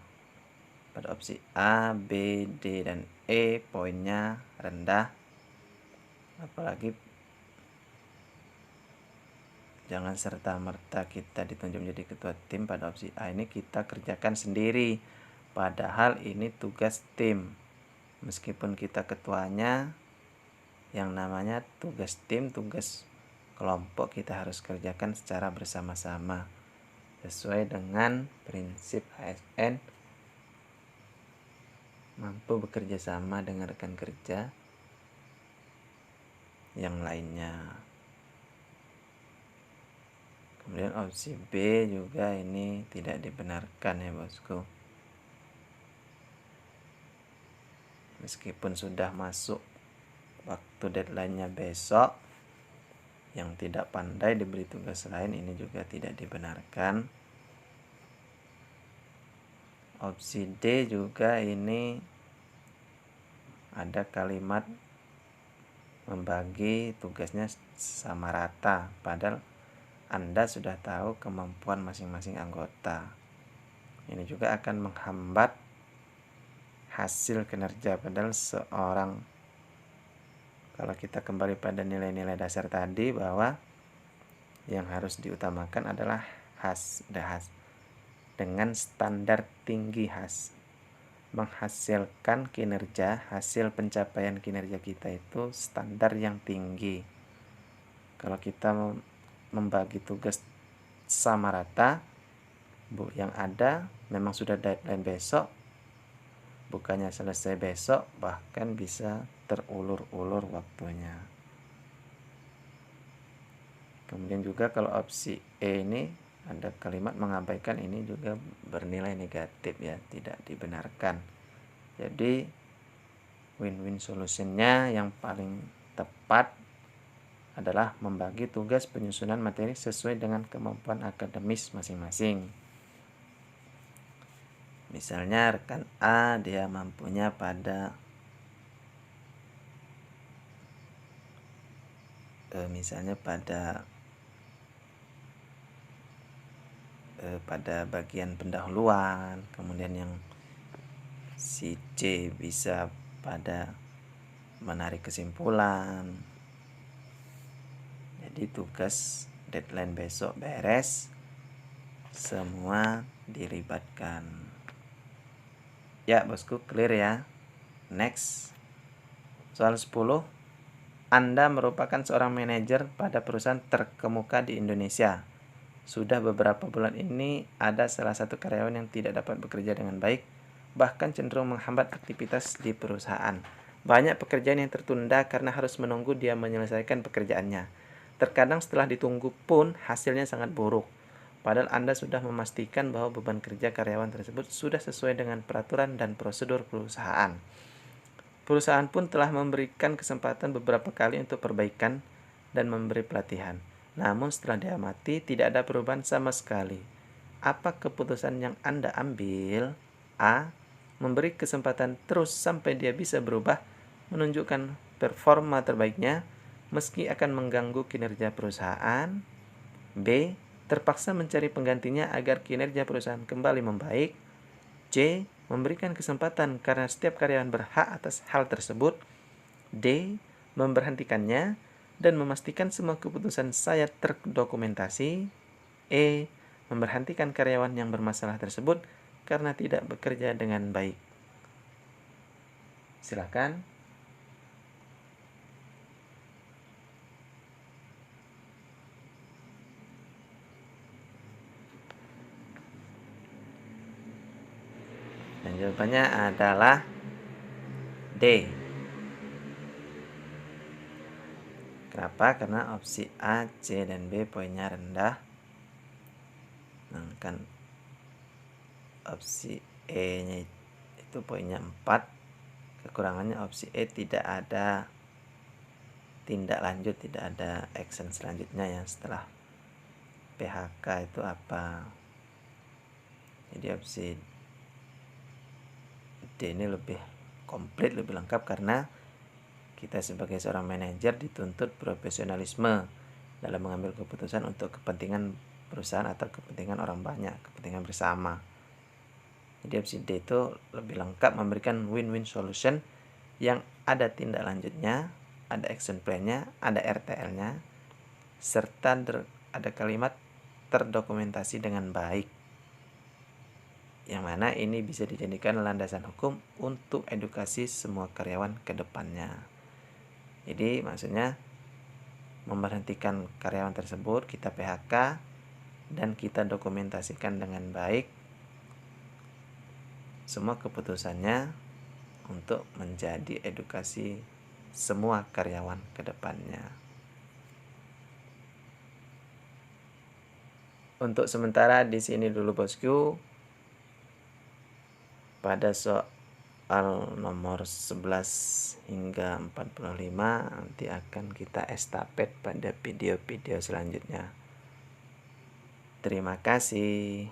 Pada opsi A, B, D, dan E poinnya rendah. Apalagi jangan serta-merta kita ditunjuk menjadi ketua tim. Pada opsi A ini kita kerjakan sendiri, padahal ini tugas tim. Meskipun kita ketuanya, yang namanya tugas tim, tugas kelompok kita harus kerjakan secara bersama-sama sesuai dengan prinsip ASN, mampu bekerja sama dengan rekan kerja yang lainnya. Kemudian opsi B juga ini tidak dibenarkan ya bosku. Meskipun sudah masuk waktu deadline-nya besok, yang tidak pandai diberi tugas lain, ini juga tidak dibenarkan. Opsi D juga ini ada kalimat membagi tugasnya sama rata, padahal Anda sudah tahu kemampuan masing-masing anggota. Ini juga akan menghambat hasil kinerja. Padahal seorang, kalau kita kembali pada nilai-nilai dasar tadi, bahwa yang harus diutamakan adalah dengan standar tinggi menghasilkan kinerja, hasil pencapaian kinerja kita itu standar yang tinggi. Kalau kita membagi tugas sama rata, yang ada memang sudah deadline besok, bukannya selesai besok, bahkan bisa terulur-ulur waktunya. Kemudian juga kalau opsi E ini ada kalimat mengabaikan, ini juga bernilai negatif ya, tidak dibenarkan. Jadi win-win solutionnya yang paling tepat adalah membagi tugas penyusunan materi sesuai dengan kemampuan akademis masing-masing. Misalnya rekan A dia mampunya pada pada bagian pendahuluan, kemudian yang si C bisa pada menarik kesimpulan. Jadi tugas deadline besok beres, semua dilibatkan. Ya bosku, clear ya. Next, soal 10. Anda merupakan seorang manajer pada perusahaan terkemuka di Indonesia. Sudah beberapa bulan ini ada salah satu karyawan yang tidak dapat bekerja dengan baik, bahkan cenderung menghambat aktivitas di perusahaan. Banyak pekerjaan yang tertunda karena harus menunggu dia menyelesaikan pekerjaannya. Terkadang setelah ditunggu pun hasilnya sangat buruk. Padahal Anda sudah memastikan bahwa beban kerja karyawan tersebut sudah sesuai dengan peraturan dan prosedur perusahaan. Perusahaan pun telah memberikan kesempatan beberapa kali untuk perbaikan dan memberi pelatihan. Namun setelah diamati tidak ada perubahan sama sekali. Apa keputusan yang Anda ambil? A. Memberi kesempatan terus sampai dia bisa berubah, menunjukkan performa terbaiknya, meski akan mengganggu kinerja perusahaan. B. Terpaksa mencari penggantinya agar kinerja perusahaan kembali membaik. C. Memberikan kesempatan karena setiap karyawan berhak atas hal tersebut. D. Memberhentikannya dan memastikan semua keputusan saya terdokumentasi. E. Memberhentikan karyawan yang bermasalah tersebut karena tidak bekerja dengan baik. Silakan. Dan jawabannya adalah D. Kenapa? Karena opsi A, C, dan B poinnya rendah. Sedangkan opsi E-nya itu poinnya 4. Kekurangannya opsi E tidak ada tindak lanjut, tidak ada action selanjutnya ya setelah PHK itu apa. Jadi opsi D ini lebih komplit, lebih lengkap karena kita sebagai seorang manajer dituntut profesionalisme dalam mengambil keputusan untuk kepentingan perusahaan atau kepentingan orang banyak, kepentingan bersama. Jadi opsi D itu lebih lengkap, memberikan win-win solution yang ada tindak lanjutnya, ada action plan-nya, ada RTL-nya, serta ada kalimat terdokumentasi dengan baik. Yang mana ini bisa dijadikan landasan hukum untuk edukasi semua karyawan ke depannya. Jadi maksudnya memberhentikan karyawan tersebut, kita PHK dan kita dokumentasikan dengan baik semua keputusannya untuk menjadi edukasi semua karyawan ke depannya. Untuk sementara di sini dulu bosku. Pada soal nomor 11 hingga 45 nanti akan kita estafet pada video-video selanjutnya. Terima kasih.